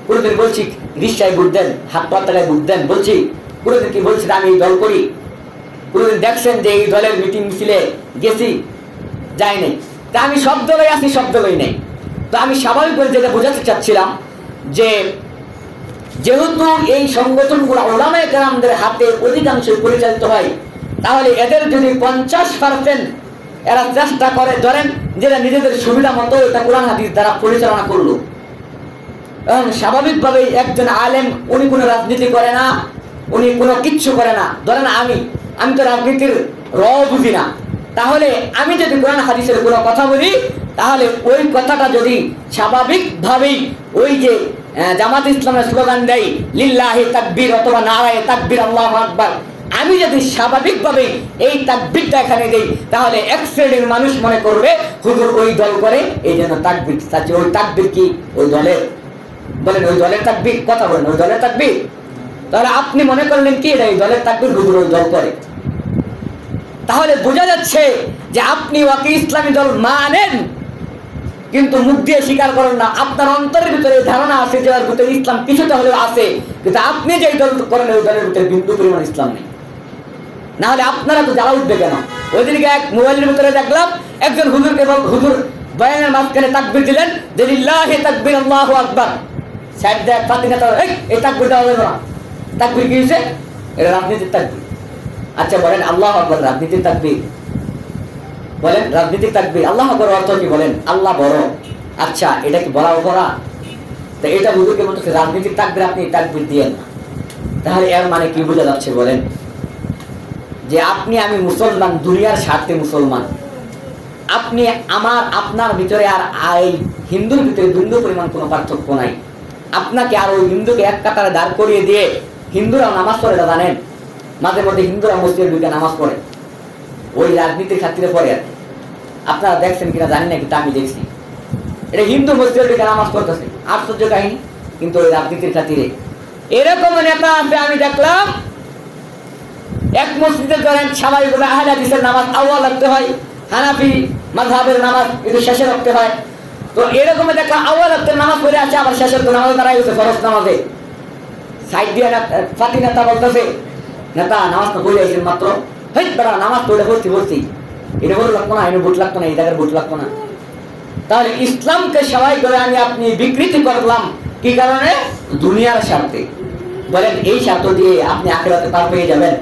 কোনোদিন বলছি রিকশায় ভোট দেন, হাত পাতায় ভোট দেন বলছি? কোনোদিন কি বলছি আমি এই দল করি? কোনোদিন দেখছেন যে এই দলের মিটিং মিছিলে গেছি? যাই নাই। তা আমি সব দলেই আছি, সব দলেই নেই। তো আমি স্বাভাবিকভাবে যেটা বোঝাতে চাচ্ছিলাম যে যেহেতু এই সংগঠনগুলো উলামায়ে কেরামদের হাতে অধিকাংশ পরিচালিত হয়, তাহলে এদের যদি 50% এরা চেষ্টা করে, ধরেন যেটা নিজেদের সুবিধা মতো এটা কোরআন হাদিস দ্বারা পরিচালনা করলো, এবং স্বাভাবিকভাবেই একজন আলেম উনি কোনো রাজনীতি করে না, উনি কোনো কিচ্ছু করে না। ধরেন আমি তো রাজনীতির বুঝি না, তাহলে আমি যদি কোরআন হাদিসের কোনো কথা বলি, তাহলে ওই কথাটা যদি স্বাভাবিকভাবেই ওই যে জামাত ইসলামের স্লোগান দেয় লিল্লাহি তাকবীর অথবা নারায়ে তাকবীর আল্লাহু আকবার, আমি যদি স্বাভাবিকভাবে এই তাকবীরটা এখানে দেই, তাহলে এক শ্রেণীর মানুষ মনে করবে হুজুর ওই দল করে, এই জন্য তাকবীর চাচ্ছে। ওই তাকবীর কি ওই দলের? বলেন ওই দলের তাকবীর, কথা বলেন ওই দলের তাকবীর। তাহলে আপনি মনে করলেন কি এটা এই দলের তাকবীর, হুজুর ওই দল করে। তাহলে বোঝা যাচ্ছে যে আপনি ওকে ইসলামী দল মানেন, কিন্তু মুখ দিয়ে স্বীকার করেন না। আপনার অন্তরের ভিতরে ধারণা আছে যে ওর ভিতরে ইসলাম কিছুটা হলেও আছে, কিন্তু আপনি যে দল করেন ওই দলের ভিতরে বিন্দু পরিমাণ ইসলাম নেই। না হলে আপনারা তো জ্বালা উঠবে কেন? ওই দিনকে এক মোবাইলের ভিতরে দেখলাম একজন হুজুরকে, হুজুর বয়ানের মাঝখানে তাকবীর দিলেন যে লিল্লাহি তাকবীর আল্লাহু আকবার, সাইড দেখ ফাতিনা, এই তাকবীর দেওয়া যাবে না। তাকবীর কি হয়েছে? এটা রাজনীতির তাকবীর। আচ্ছা বলেন আল্লাহু আকবার রাজনীতির তাকবীর? বলেন রাজনীতির তাকবীর আল্লাহু আকবার অর্থ কি? বলেন আল্লাহ বড়। আচ্ছা এটা কি বলা অপরাধ? তো এটা হুজুরকে বলতেছে রাজনীতির তাকবীর, আপনি তাকবীর দিয়েন না। তাহলে এর মানে কি বোঝা যাচ্ছে বলেন? যে আপনি আমি মুসলমান, দুনিয়ার স্বার্থে মুসলমান। আপনি আপনার ভিতরে আর এই হিন্দুর ভিতরে বিন্দু পরিমাণ কোনো পার্থক্য নাই। আপনাকে আর ওই হিন্দুকে এক কাতারে দাঁড় করিয়ে দিয়ে, হিন্দুরা নামাজ পড়ে, জানেন মাঝে মধ্যে হিন্দুরা মসজিদের ঢুকে নামাজ পড়ে, ওই রাজনীতির খাতিরে পড়ে। আর আপনারা দেখছেন কিনা জানি না, কিন্তু আমি দেখছি এটা হিন্দু মসজিদের ঢুকে নামাজ পড়তেছে, আশ্চর্য কাহিনী। কিন্তু ওই রাজনীতির খাতিরে এরকম নেতা আছে আমি দেখলাম। এক মসজিদে ধরেন স্বাভাবিকভাবে আহলে হাদিসের নামাজ আউয়াল রাখতে হয়, হানাফি মাযহাবের নামাজ একটু শেষে রাখতে হয়। তো এরকম দেখলাম আউয়াল রাখতে নামাজ পড়ে আছে, আবার শেষের নামাজ দাঁড়ায় গেছে ফরজ নামাজে। সাইড দিয়ে ফাতি নেতা বলতেছে, নেতা নামাজ তো পড়ে আসেন মাত্র, হেই বেড়া নামাজ পড়ে বলছি এটা ভোট লাগতো না, এটা ভোট লাগতো না, এই জায়গায় ভোট লাগতো না। তাহলে ইসলামকে সবাই করে আমি আপনি বিকৃতি করলাম কি কারণে? দুনিয়ার স্বার্থে। বলেন এই স্বার্থ দিয়ে আপনি আখিরাতে পার পেয়ে যাবেন?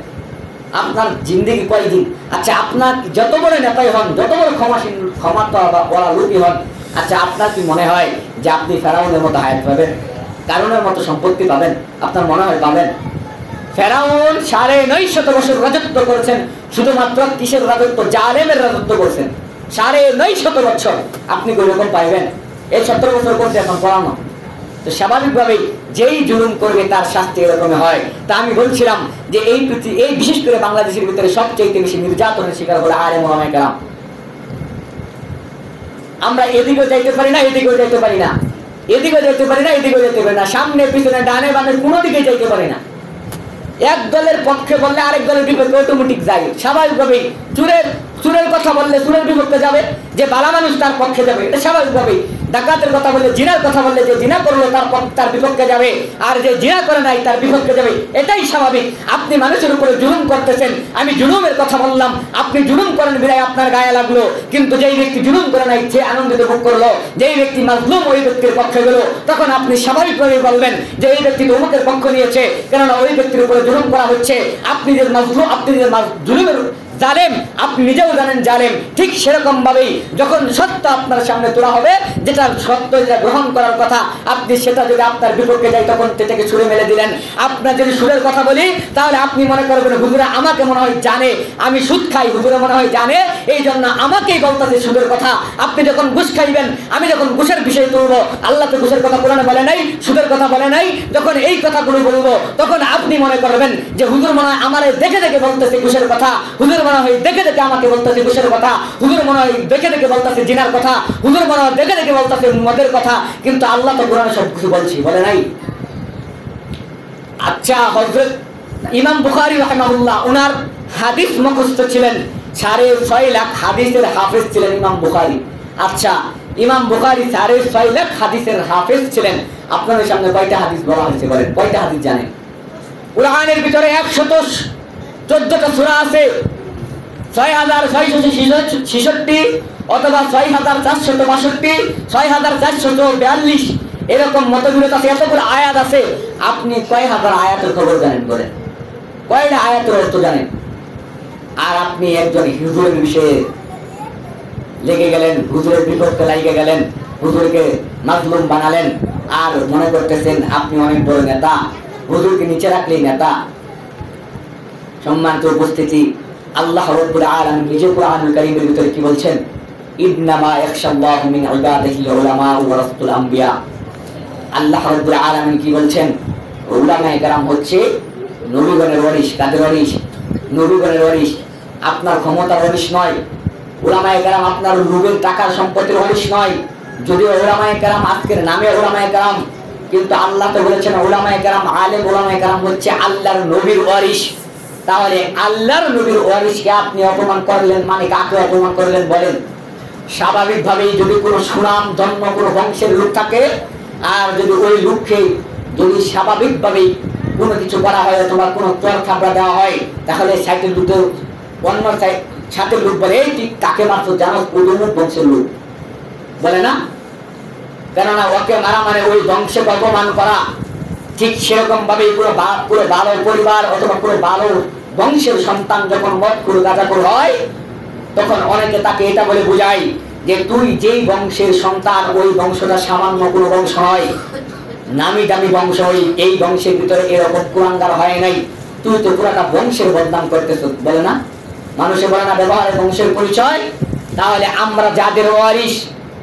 আপনার জিন্দেগি কয়দিন? আচ্ছা আপনার যত বড় নেতাই হন, যত বড় ক্ষমতা বা বড় লোকই হন, আচ্ছা আপনার কি মনে হয় যে আপনি ফেরাউনের মতো হায়াত পাবেন, কারণের মতো সম্পত্তি পাবেন? আপনার মনে হয় পাবেন? ফেরাউন 950 বছর রাজত্ব করেছেন, শুধুমাত্র কিসের রাজত্ব? জালেমের রাজত্ব করছেন 950 বছর। আপনি কোনরকম পাইবেন? এই 70 বছর করছে এখন পড়ানো। তো স্বাভাবিকভাবেই যেই জুলুম করবে তার শাস্তি এরকম হয়। তা আমি বলছিলাম যে এই বিশেষ করে বাংলাদেশের ভিতরে সবচেয়ে বেশি নির্যাতনের শিকার হলো আলেম ওলামায়ে কেরাম। আমরা এদিকেও যাইতে পারি না, এদিকেও যাইতে পারি না, এদিকেও যেতে পারি না, এদিকেও যেতে পারি না, সামনে পিছনে ডানে বামে কোনো দিকে যাইতে পারি না। এক দলের পক্ষে বললে আরেক দলের বিপক্ষে অটোমেটিক যায়। স্বাভাবিকভাবেই চুরের কথা বললে চুরের বিপক্ষে যাবে, যে বালা মানুষ তার পক্ষে যাবে, এটা স্বাভাবিকভাবেই। ডাকাতের কথা বললে, জিনার কথা বললে যে জিনা করলো তার বিপক্ষে যাবে, আর যে জিনা করে নাই তার বিপক্ষে যাবে, এটাই স্বাভাবিক। আপনি মানুষের উপরে জুলুম করতেছেন, আমি জুলুমের কথা বললাম, আপনি জুলুম করেন বিদায় আপনার গায়ে লাগলো, কিন্তু যেই ব্যক্তি জুলুম করে নাই সে আনন্দিত ভোগ করলো, যেই ব্যক্তি মাজলুম ওই ব্যক্তির পক্ষে গেল, তখন আপনি স্বাভাবিকভাবে বলবেন যে এই ব্যক্তি তো অমুকের পক্ষ নিয়েছে, কেননা ওই ব্যক্তির উপরে জুলুম করা হচ্ছে। আপনি যে মাজলুম, আপনি যে জুলুমের জালেম, আপনি নিজেও জানেন জালেম। ঠিক সেরকম ভাবেই যখন সত্য আপনার সামনে তোলা হবে, যেটা সত্য যেটা গ্রহণ করার কথা, আপনি সেটা যদি আপনার বিপক্ষে যায় তখন সেটাকে ছুঁড়ে মেলে দিলেন। আপনার যদি সুদের কথা বলি তাহলে আপনি মনে করবেন হুজুরা আমাকে মনে হয় জানে আমি সুদ খাই, হুজুরা মনে হয় জানে এই জন্য আমাকেই বলতেছে সুদের কথা। আপনি যখন ঘুষ খাইবেন, আমি যখন ঘুষের বিষয় তুলবো, আল্লাহ তো ঘুষের কথা কোরআনে বলে নাই, সুদের কথা বলে নাই, যখন এই কথাগুলো বলবো তখন আপনি মনে করবেন যে হুজুর মনে হয় আমারে দেখে দেখে বলতেছে ঘুষের কথা, হুজুর মনে হয় দেখে দেখে আমাকে বলতেছে ঘুষের কথা, হুজুর মনে হয় দেখে দেখে বলতেছে জিনার কথা, হুজুর মনে হয় দেখে দেখে বলতেছে মদের কথা, কিন্তু আল্লাহ তো কোরআনে সব কিছু বলছি, বলে নাই? আচ্ছা, হযরত ইমাম বুখারী রাহিমাহুল্লাহ ওনার হাদিস মুখস্থ ছিলেন, 6.5 লাখ হাদিসের হাফেজ ছিলেন ইমাম বুখারী। আচ্ছা, ইমাম বুখারী 6.5 লাখ হাদিসের হাফেজ ছিলেন। আপনাদের সামনে কয়টা হাদিস বলা হয়েছে বলেন? কয়টা হাদিস জানেন? কোরআনের ভিতরে 114টা সূরা আছে, 6666 অথবা 6462, 6442, এরকম মতবিরোধ আছে, এতগুলো আয়াত আছে। আপনি কয় হাজার আয়াতের খবর জানেন বলেন? কয়টা আয়াতের অর্থ জানেন? আর আপনি একজন হুজুরের বিষয়ে লেগে গেলেন, হুজুরের বিপক্ষে লাগিয়ে গেলেন, হুজুরকে মাজলুম বানালেন, আর মনে করতেছেন আপনি অনেক বড় নেতা, হুজুরকে নিচে রাখলেই নেতা। সম্মানিত উপস্থিতি, আল্লাহ রাব্বুল আলামিন নিজে কোরআনুল কারীমের ভিতরে কি বলছেন? ইন্নামা ইয়াখশাল্লাহু মিন ইবাদিহিল উলামা ওয়া ওয়ারাসাতুল আমবিয়া। আল্লাহ রাব্বুল আলামিন কি বলছেন? উলামায়ে কেরাম হচ্ছে নবীগণের ওয়ারিস। কাদের ওয়ারিস? নবীগণের ওয়ারিস। আপনার ক্ষমতার ওয়ারিস নয়। উলামায়ে কেরাম আপনার লোভের টাকার সম্পত্তির ওয়ারিস নয়। যদিও উলামায়ে কেরাম আজকের নামে উলামায়ে কেরাম, কিন্তু আল্লাহ তো বলেছেন উলামায়ে কেরাম, আলেম উলামায়ে কেরাম হচ্ছে আল্লাহর নবীর ওয়ারিস। তাহলে আল্লাহর নবীর ওয়ারিসকে আপনি অপমান করলেন, মানে কাকে অপমান করলেন বলেন? স্বাভাবিকভাবেই যদি কোনো সুনাম ধন্য কোনো বংশের লোক থাকে, আর যদি ওই লোককে যদি স্বাভাবিকভাবেই কোনো কিছু করা হয় অথবা কোনো চর খাবড়া দেওয়া হয়, তাহলে সাইটের লোক অন্য সাথের লোক বলে এই ঠিক তাকে মাত্র জানো অমুক বংশের লোক, বলে না? কেননা ওকে মারা মানে ওই বংশকে অপমান করা। ঠিক সেরকম ভাবেই পুরো ভালো পরিবার অথবা পুরো ভালো বংশের সন্তান যখন মদ করে গাঁজাখোর হয়, তখন অনেকে তাকে এটা বলে বোঝায় যে তুই যেই বংশের সন্তান, ওই বংশটা সামান্য কোনো বংশ নয়, নামি দামি বংশ, এই বংশের ভিতরে এরকম কুলাঙ্গার হয় নাই, তুই তো পুরাটা বংশের বদনাম করতেছ, বলে না? মানুষে বলে না ব্যবহারে বংশের পরিচয়। তাহলে আমরা যাদের ওয়ারিস,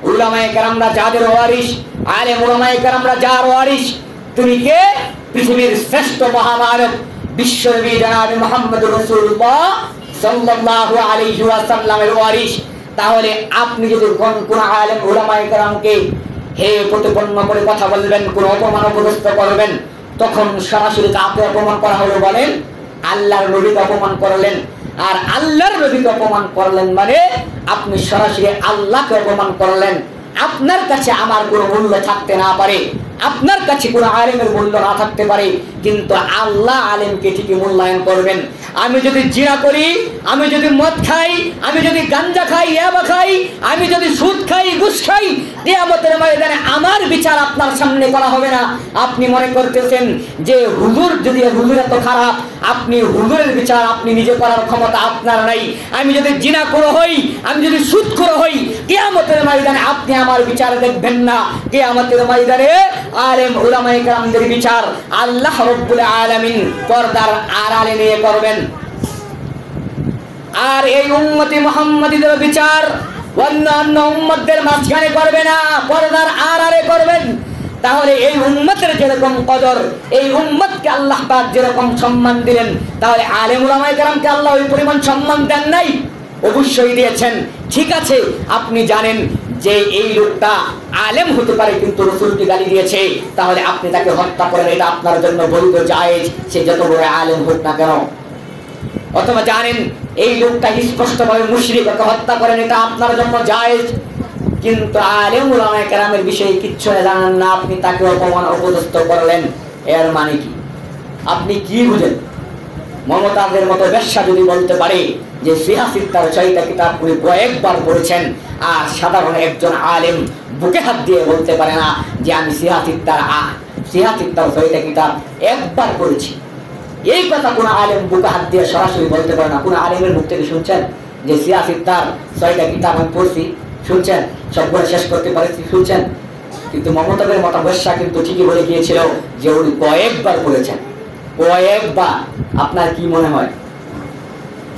উলামায়ে কেরামরা যাদের ওয়ারিস, আলেম উলামায়ে কেরামরা যার ওয়ারিস, তিনি কে? পৃথিবীর শ্রেষ্ঠ মহামানব বিশ্বনবী জনাব মুহাম্মদুর রাসূলুল্লাহ সাল্লাল্লাহু আলাইহি ওয়াসাল্লামের ওয়ারিস। তাহলে আপনি যদি কোন আলেম উলামায়ে কেরামকে হে প্রতিপন্ন করে কথা বলবেন, কোন অপমান অপদস্থ করবেন, তখন সরাসরি কাকে অপমান করা হলো বলেন? আল্লাহর নবীকে অপমান করলেন। আর আল্লাহর নবীকে অপমান করলেন মানে আপনি সরাসরি আল্লাহকে অপমান করলেন। আপনার কাছে আমার কোনো মূল্য থাকতে না পারে, আপনার কাছে কোনো আলেমের মূল্য না থাকতে পারে, কিন্তু আল্লাহ আলেমকে ঠিকই মূল্যায়ন করবেন। আমি যদি জিনা করি, আমি যদি মদ খাই, আমি যদি গাঞ্জা খাই, ইয়াবা খাই, আমি যদি সুদ খাই, ঘুষ খাই, কিয়ামতের ময়দানে আমার বিচার আপনার সামনে করা হবে না। আপনি মনে করতেছেন যে হুজুর যদি হুজুর এত খারাপ, আপনি হুজুরের বিচার আপনি নিজে করার ক্ষমতা আপনার নাই। আমি যদি জিনা করে হই, আমি যদি সুদ করে হই, কিয়ামতের ময়দানে আপনি আমার বিচার দেখবেন না। কিয়ামতের ময়দানে আলেম উলামায়ে কেরামদের বিচার আল্লাহ রাব্বুল আলামিন পর্দার আড়ালে নিয়ে করবেন। আর এই উম্মতি মুহাম্মাদীদের বিচার অন্যান্য উম্মতদের মাঝখানে করবে না, পর্দার আড়ালে করবেন। তাহলে এই উম্মতের যেরকম কদর, এই উম্মতকে আল্লাহ পাক যেরকম সম্মান দিলেন, তাহলে আলেম উলামায়ে কেরামকে আল্লাহ ওই পরিমাণ সম্মান দেন নাই? অবশ্যই দিয়েছেন। ঠিক আছে, আপনি জানেন যে এই লোকটা আলেম হতে পারে কিন্তু রাসূলকে গালি দিয়েছে, তাহলে আপনি তাকে হত্যা করেন, এটা আপনার জন্য বৈধ জায়েজ, সে যত বড় আলেম হোক না কেন। অথবা জানেন এই লোকটা স্পষ্টভাবে মুশরিক, ওকে হত্যা করেন, এটা আপনার জন্য জায়েজ, কিন্তু আলেম উলামায়ে কেরামের বিষয়ে কিচ্ছু জানেন না, আপনি তাকে অপমান অপদস্থ করলেন। এর মানে কি? আপনি কি বুঝেন? মমতাজের মতো বেশ্যা যদি বলতে পারে যে সিয়াসিত্তার 6টা কিতাব উনি কয়েকবার পড়েছেন, আর সাধারণ একজন আলেম বুকে হাত দিয়ে বলতে পারে না যে আমি সিয়াসিত্তার 6টা কিতাব একবার পড়েছি। এই কথা কোন আলেম বুকে হাত দিয়ে সরাসরি বলতে পারে না। কোন আলেমের মুখ থেকে শুনছেন যে সিয়াসিত্তার 6টা কিতাব আমি পড়ছি? শুনছেন? সবগুলো শেষ করতে পারেছি? শুনছেন? কিন্তু মমতাজের মতো বেশ্যা কিন্তু ঠিকই বলে গিয়েছিল যে উনি কয়েকবার পড়েছেন, কয়েকবার। আপনার কি মনে হয়?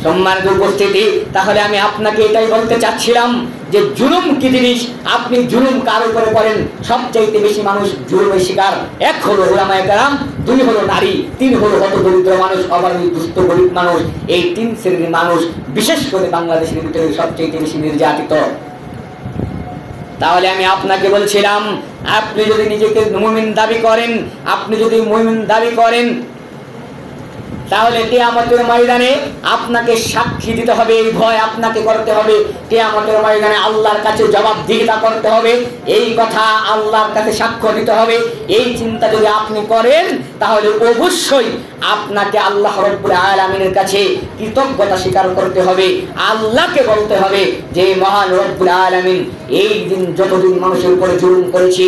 সম্মানিত উপস্থিতি, তাহলে আমি আপনাকে এটাই বলতে চাচ্ছিলাম যে জুলুম কি জিনিস, আপনি জুলুম কার উপরে করেন? সবচাইতে বেশি মানুষ জুলুমের শিকার। 1 হলো উলামায়ে কেরাম, 2 হলো নারী, 3 হলো হত দরিদ্র মানুষ, অভাবী দুস্থ গরিব মানুষ। এই 3 শ্রেণীর মানুষ বিশেষ করে বাংলাদেশের ভিতরে সবচাইতে বেশি নির্যাতিত। তাহলে আমি আপনাকে বলছিলাম, আপনি যদি নিজেকে মুমিন দাবি করেন, আপনি যদি মুমিন দাবি করেন, তাহলে কিয়ামতের ময়দানে আপনাকে সাক্ষী দিতে হবে, এই ভয় আপনাকে করতে হবে। কিয়ামতের ময়দানে আল্লাহর কাছে জবাবদিহিতা করতে হবে, এই কথা আল্লাহর কাছে সাক্ষ্য দিতে হবে। এই চিন্তা যদি আপনি করেন, তাহলে অবশ্যই আপনাকে আল্লাহ রাব্বুল আলামিনের কাছে কৃতজ্ঞতা স্বীকার করতে হবে। আল্লাহকে বলতে হবে যে মহান রব্বুল আলামিন, এই দিন যতদিন মানুষের উপরে জুলুম করেছি,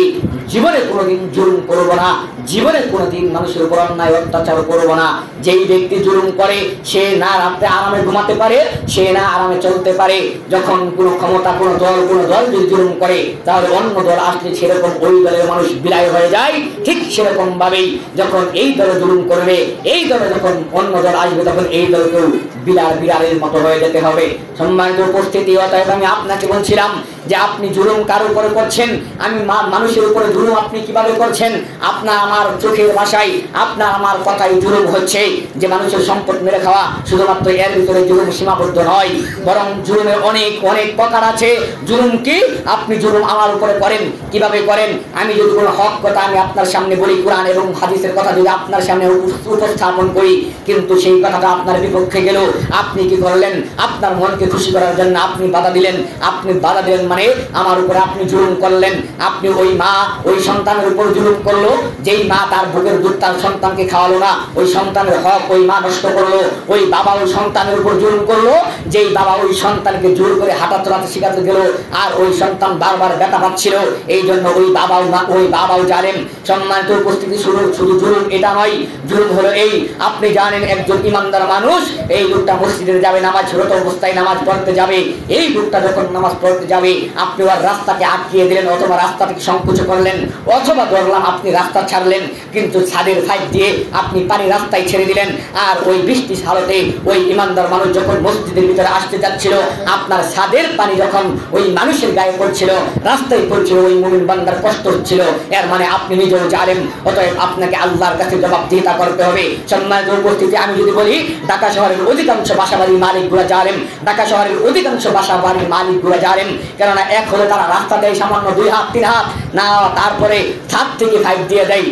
জীবনে কোনোদিন জুলুম করব না, জীবনে কোনোদিন মানুষের উপর অন্যায় অত্যাচার করব না। যেই ব্যক্তি জুলুম করে সে না রাতে আরামে ঘুমাতে পারে, সে না আরামে চলতে পারে। যখন কোনো ক্ষমতা কোনো দল যদি জুলুম করে, তাহলে অন্য দল আসলে সেরকম ওই দলের মানুষ বিলাই হয়ে যায়। ঠিক সেরকম ভাবেই যখন এই দলে জুলুম করবে, এই দলে যখন অন্য দল আসবে, তখন এই দলকেও বিড়ালের মতো হয়ে যেতে হবে। সম্মানিত উপস্থিতি, অতএব আমি আপনাকে বলছিলাম যে আপনি জুলুম কার উপরে করছেন? আমি মানুষের উপরে জুলুম আপনি কিভাবে করছেন? আপনার আমার চোখের ভাষায়, আপনার আমার কথাই জুলুম হচ্ছে যে মানুষের সম্পদ মেরে খাওয়া। শুধুমাত্র এর ভিতরে জুলুম সীমাবদ্ধ নয়, বরং জুলুমের অনেক অনেক প্রকার আছে। জুলুম কি? আপনি জুলুম আমার উপরে করেন, কিভাবে করেন? আমি যদি কোনো হক কথা আমি আপনার সামনে বলি, কোরআন এবং হাদিসের কথা যদি আপনার সামনে উপস্থাপন করি, কিন্তু সেই কথাটা আপনার বিপক্ষে গেল, আপনি কি করলেন? আপনার মনকে খুশি করার জন্য আপনি বাধা দিলেন। আপনি বাধা দিলেন মানে আমার উপরে আপনি জুলুম করলেন। আপনি ওই মা ওই সন্তানের উপর জুলুম করলো, যেই মা তার বুকের দুধ তার সন্তানকে খাওয়ালো না, ওই সন্তানের হক ওই মা নষ্ট করলো। ওই বাবা ওই সন্তানের উপর জুলুম করলো, যেই বাবা ওই সন্তানকে জোর করে হাঁটা চলাতে শেখাতে গেল, আর ওই সন্তান বারবার ব্যথা পাচ্ছিল, এই জন্য ওই বাবাও জানেন। সম্মানিত উপস্থিতি, শুধু জুলুম এটা নয়, জুলুম হলো এই, আপনি জানেন একজন ইমানদার মানুষ, এই লোকটা মসজিদে যাবে, নামাজরত অবস্থায় নামাজ পড়তে যাবে, এই লোকটা যখন নামাজ পড়তে যাবে আপনি ওর রাস্তাকে আটকিয়ে দিলেন, অথবা রাস্তাটাকে সংকুচ করলেন, অথবা ধরলাম আপনি রাস্তা ছাড়লেন, কিন্তু ছাদের সাইড দিয়ে আপনি পানি রাস্তায় ছেড়ে দিলেন। আর ওই বৃষ্টি হালতে ওই ইমানদার মানুষ যখন মসজিদের ভিতরে আসতে যাচ্ছিল, আপনার ছাদের পানি যখন ওই মানুষের গায়ে পড়ছিল, রাস্তায় পড়ছিল, ওই মুমিন বান্দার কষ্ট হচ্ছিল। এর মানে আপনি নিজেও জানেন, অতএব আপনাকে আল্লাহর কাছে জবাবদিহিতা করতে হবে। সম্মানিত উপস্থিতি, আমি যদি বলি ঢাকা শহরের অধিকাংশ বাসাবাড়ির মালিকগুলো জানেন, ঢাকা শহরের অধিকাংশ বাসাবাড়ির মালিকগুলো জানেন, কেন করে না। এক হলে তারা রাস্তা দেয় সামান্য 2 হাত 3 হাত, না তারপরে 7 থেকে 5 দিয়ে দেয়,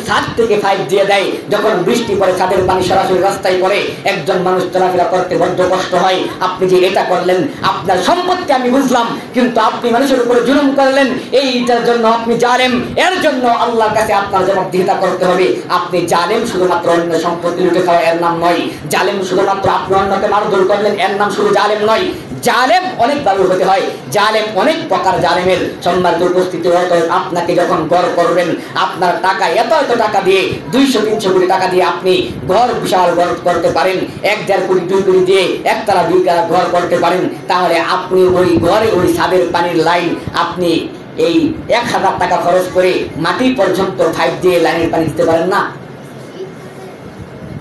7 থেকে 5 দিয়ে দেয়। যখন বৃষ্টি পড়ে ছাদের পানি সরাসরি রাস্তায় পড়ে, একজন মানুষ চলাফেরা করতে বড্ড কষ্ট হয়। আপনি যে এটা করলেন, আপনার সম্পত্তি আমি বুঝলাম, কিন্তু আপনি মানুষের উপরে জুলুম করলেন, এইটার জন্য আপনি জালেম। এর জন্য আল্লাহর কাছে আপনার জবাবদিহিতা করতে হবে। আপনি জালেম শুধুমাত্র অন্য সম্পত্তি লুটে খাওয়া এর নাম নয়। জালেম শুধুমাত্র আপনি অন্যকে মারধর করলেন এর নাম শুধু জালেম নয়। জালেম অনেক ভাবে হতে হয়, জালেম অনেক প্রকার জালেমের সম্মানিত উপস্থিতি। আপনাকে যখন ঘর করবেন, আপনার টাকা এত টাকা দিয়ে 200-300 কোটি টাকা দিয়ে আপনি ঘর, বিশাল ঘর করতে পারেন, 1-1.5 কোটি 2 কোটি দিয়ে একতলা 2 তলা ঘর করতে পারেন, তাহলে আপনি ওই ঘরে ওই ছাদের পানির লাইন আপনি এই 1000 টাকা খরচ করে মাটি পর্যন্ত 5 দিয়ে লাইনের পানি দিতে পারেন না।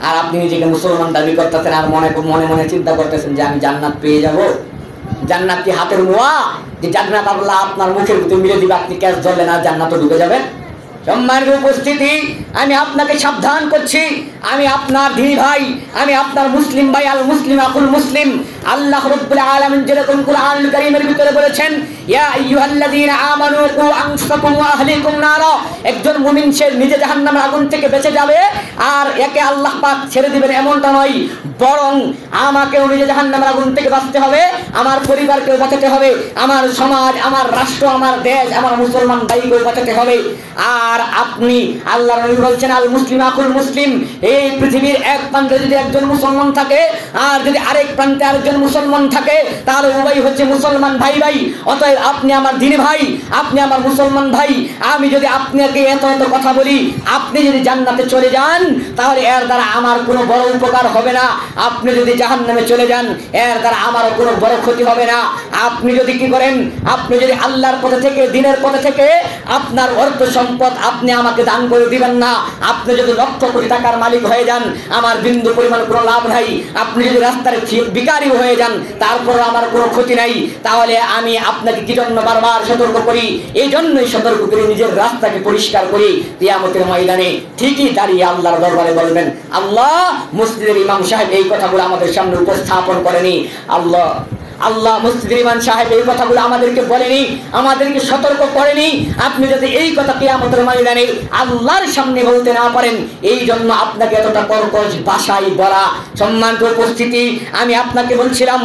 আর আপনি নিজেকে মুসলমান দাবি করতেছেন আর মনে মনে চিন্তা করতেছেন যে আমি জান্নাত পেয়ে যাব। জান্নাত কি হাতের মোয়া যে জান্নাত আল্লাহ আপনার মুখের ভিতরে মিলে দিবে, আপনি ক্যাশ ধরলেন আর জান্নাতে ঢুকে যাবেন? সম্মানিত উপস্থিতি, আমি আপনাকে সাবধান করছি, আমি আপনার দিনী ভাই, আমি আপনার মুসলিম ভাই, আল মুসলিম আকুল মুসলিম। আল্লাহ রাব্বুল আলামিন যেরকম কুরআনুল কারীমের ভিতরে বলেছেন, ইয়া আইয়ুহাল্লাযীনা আমানু কু আনফুসাকুম ওয়া আহলিকুম নারা, একজন মুমিন সে নিজে জাহান্নামের আগুন থেকে বেঁচে যাবে আর একে আল্লাহ পাক ছেড়ে দিবেন এমনটা নয়, বরং আমাকেও নিজে জাহান্নামের আগুন থেকে বাঁচতে হবে, আমার পরিবারকেও বাঁচাতে হবে, আমার সমাজ, আমার রাষ্ট্র, আমার দেশ, আমার মুসলমান ভাইকেও বাঁচাতে হবে। আর আপনি আল্লাহর নবী বলছেন আল মুসলিম আকুল মুসলিম, এই পৃথিবীর এক প্রান্তে যদি একজন মুসলমান থাকে আর যদি আরেক প্রান্তে আরেকজন মুসলমান থাকে, তাহলে উভয় হচ্ছে মুসলমান ভাই ভাই। অতএব আপনি আমার দ্বীনি ভাই, আপনি আমার মুসলমান ভাই। আমি যদি আপনাকে এত কথা বলি, আপনি যদি জান্নাতে চলে যান, তাহলে এর দ্বারা আমার কোনো বড় উপকার হবে না। আপনি যদি জাহান্নামে চলে যান, এর দ্বারা আমারও কোনো বড় ক্ষতি হবে না। আপনি যদি কি করেন, আপনি যদি আল্লাহর পথে থেকে, দ্বীনের পথে থেকে আপনার অর্থ সম্পদ আপনি আমাকে দান করে দিবেন না। আপনি যদি লক্ষ কোটি টাকার মালিক হয়ে যান, আমার বিন্দু পরিমাণ কোনো লাভ নাই। আপনি যদি রাস্তার ভিখারি হয়ে যান, তারপর আমার কোনো ক্ষতি নাই। তাহলে আমি আপনাকে কি জন্য বারবার সতর্ক করি? এই জন্যই সতর্ক করি, নিজের রাস্তাকে পরিষ্কার করি। কিয়ামতের ময়দানে ঠিকই দাঁড়িয়ে আল্লাহর দরবারে বলবেন, আল্লাহ মসজিদের ইমাম সাহেব এই কথাগুলো আমাদের সামনে উপস্থাপন করেনি, আল্লাহ মসজিদের ইমাম সাহেব এই কথাগুলো আমাদেরকে বলেনি, আমাদেরকে সতর্ক করেনি। আপনি যদি এই কথা কিয়ামতের ময়দানে আল্লাহর সামনে বলতে না পারেন, এই জন্য আপনাকে এতটা কর্কশ ভাষায় বলা। সম্মানিত উপস্থিতি, আমি আপনাকে বলছিলাম,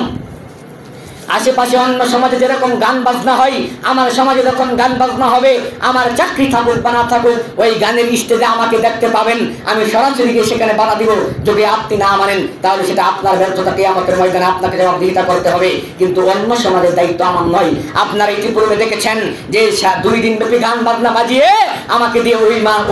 আশেপাশে অন্য সমাজে যেরকম গান বাজনা হয়, আমার সমাজে যখন গান বাজনা হবে, আমার চাকরি থাকুক বা না থাকুক, ওই গানের স্টেজে আমাকে দেখতে পাবেন। আমি সরাসরি গিয়ে সেখানে বাধা দিব। যদি আপনি না মানেন, তাহলে সেটা আপনার ব্যর্থতা, কিয়ামতের ময়দানে আপনাকে জবাবদিহিতা করতে হবে। কিন্তু অন্য সমাজের দায়িত্ব আমার নয়। আপনারা ইতিপূর্বে দেখেছেন যে 2 দিন ব্যাপী গান বাজনা বাজিয়ে আমাকে দিয়ে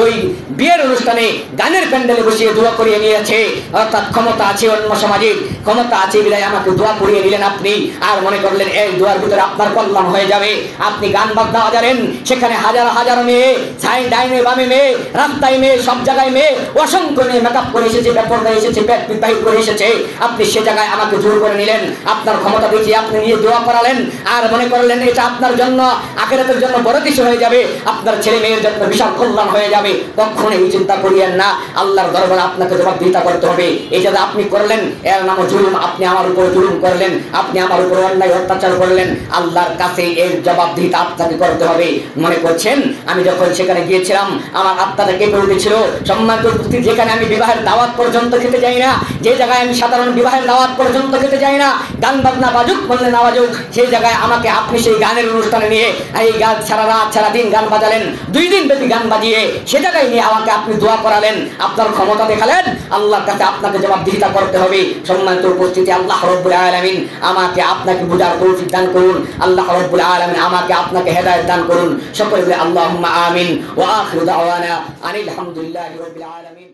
ওই বিয়ের অনুষ্ঠানে গানের প্যান্ডেলে বসিয়ে দোয়া করিয়ে নিয়েছে। অর্থাৎ ক্ষমতা আছে, অন্য সমাজের ক্ষমতা আছে বিধায় আমাকে দোয়া করিয়ে নিলেন আপনি, আর মনে করলেন এই দোয়ার ভিতরে আপনার কল্যাণ হয়ে যাবে। আপনি গান বাজনা বাজালেন, সেখানে হাজার হাজার মেয়ে, সাইড ডাইনে বামে মেয়ে, রাস্তায় মেয়ে, সব জায়গায় মেয়ে, অসংখ্য মেয়ে মেকআপ করে এসেছে, বেপরদা এসেছে, পেট বাহির করে এসেছে। আপনি সে জায়গায় আমাকে জোর করে নিলেন, আপনার ক্ষমতা দেখিয়ে আপনি নিয়ে দোয়া করালেন, আর মনে করলেন এটা আপনার জন্য আখিরাতের জন্য বড় কিছু হয়ে যাবে, আপনার ছেলে মেয়ের জন্য বিশাল কল্যাণ হয়ে যাবে। কখনো এই চিন্তা করিয়েন না। আল্লাহর দরবারে আপনাকে জবাবদিহিতা করতে হবে। এই যে আপনি করলেন, এর নাম জুলুম। আপনি আমার উপর জুলুম করলেন, আপনি আমার উপর অন্যায় অত্যাচার করলেন। আল্লাহর কাছে এর জবাবদিহিতা আপনাকে করতে হবে। মনে করছেন আমি যখন সেখানে গিয়েছিলাম, আমার আত্মাটা কেঁপে উঠেছিল। সম্মানিত উপস্থিতি, যেখানে আমি বিবাহের দাওয়াত পর্যন্ত খেতে যাই না, যে জায়গায় আমি সাধারণ বিবাহের দাওয়াত পর্যন্ত খেতে যাই না, গান বাজনা বাজুক বললেন না বাজুক, সেই জায়গায় আমাকে আপনি সেই গানের অনুষ্ঠানে নিয়ে এই গান সারা রাত সারা দিন গান বাজালেন, 2 দিন ব্যাপী গান বাজিয়ে সে জায়গায় নিয়ে আমাকে আপনি দোয়া করালেন, আপনার ক্ষমতা দেখালেন। আল্লাহর কাছে আপনাকে জবাবদিহিতা করতে হবে। সম্মানিত উপস্থিতি, আল্লাহ রাব্বুল আলামিন আমাকে আপনাকে বুঝার তৌফিক দান করুন। আল্লাহ রাব্বুল আলামিন আমাকে আপনাকে হেদায়েত দান করুন। সকলে বলে আল্লাহুম্মা আমিন। ওয়া আখিরু দাওয়ানা আনিল হামদুলিল্লাহি রাব্বিল আলামিন।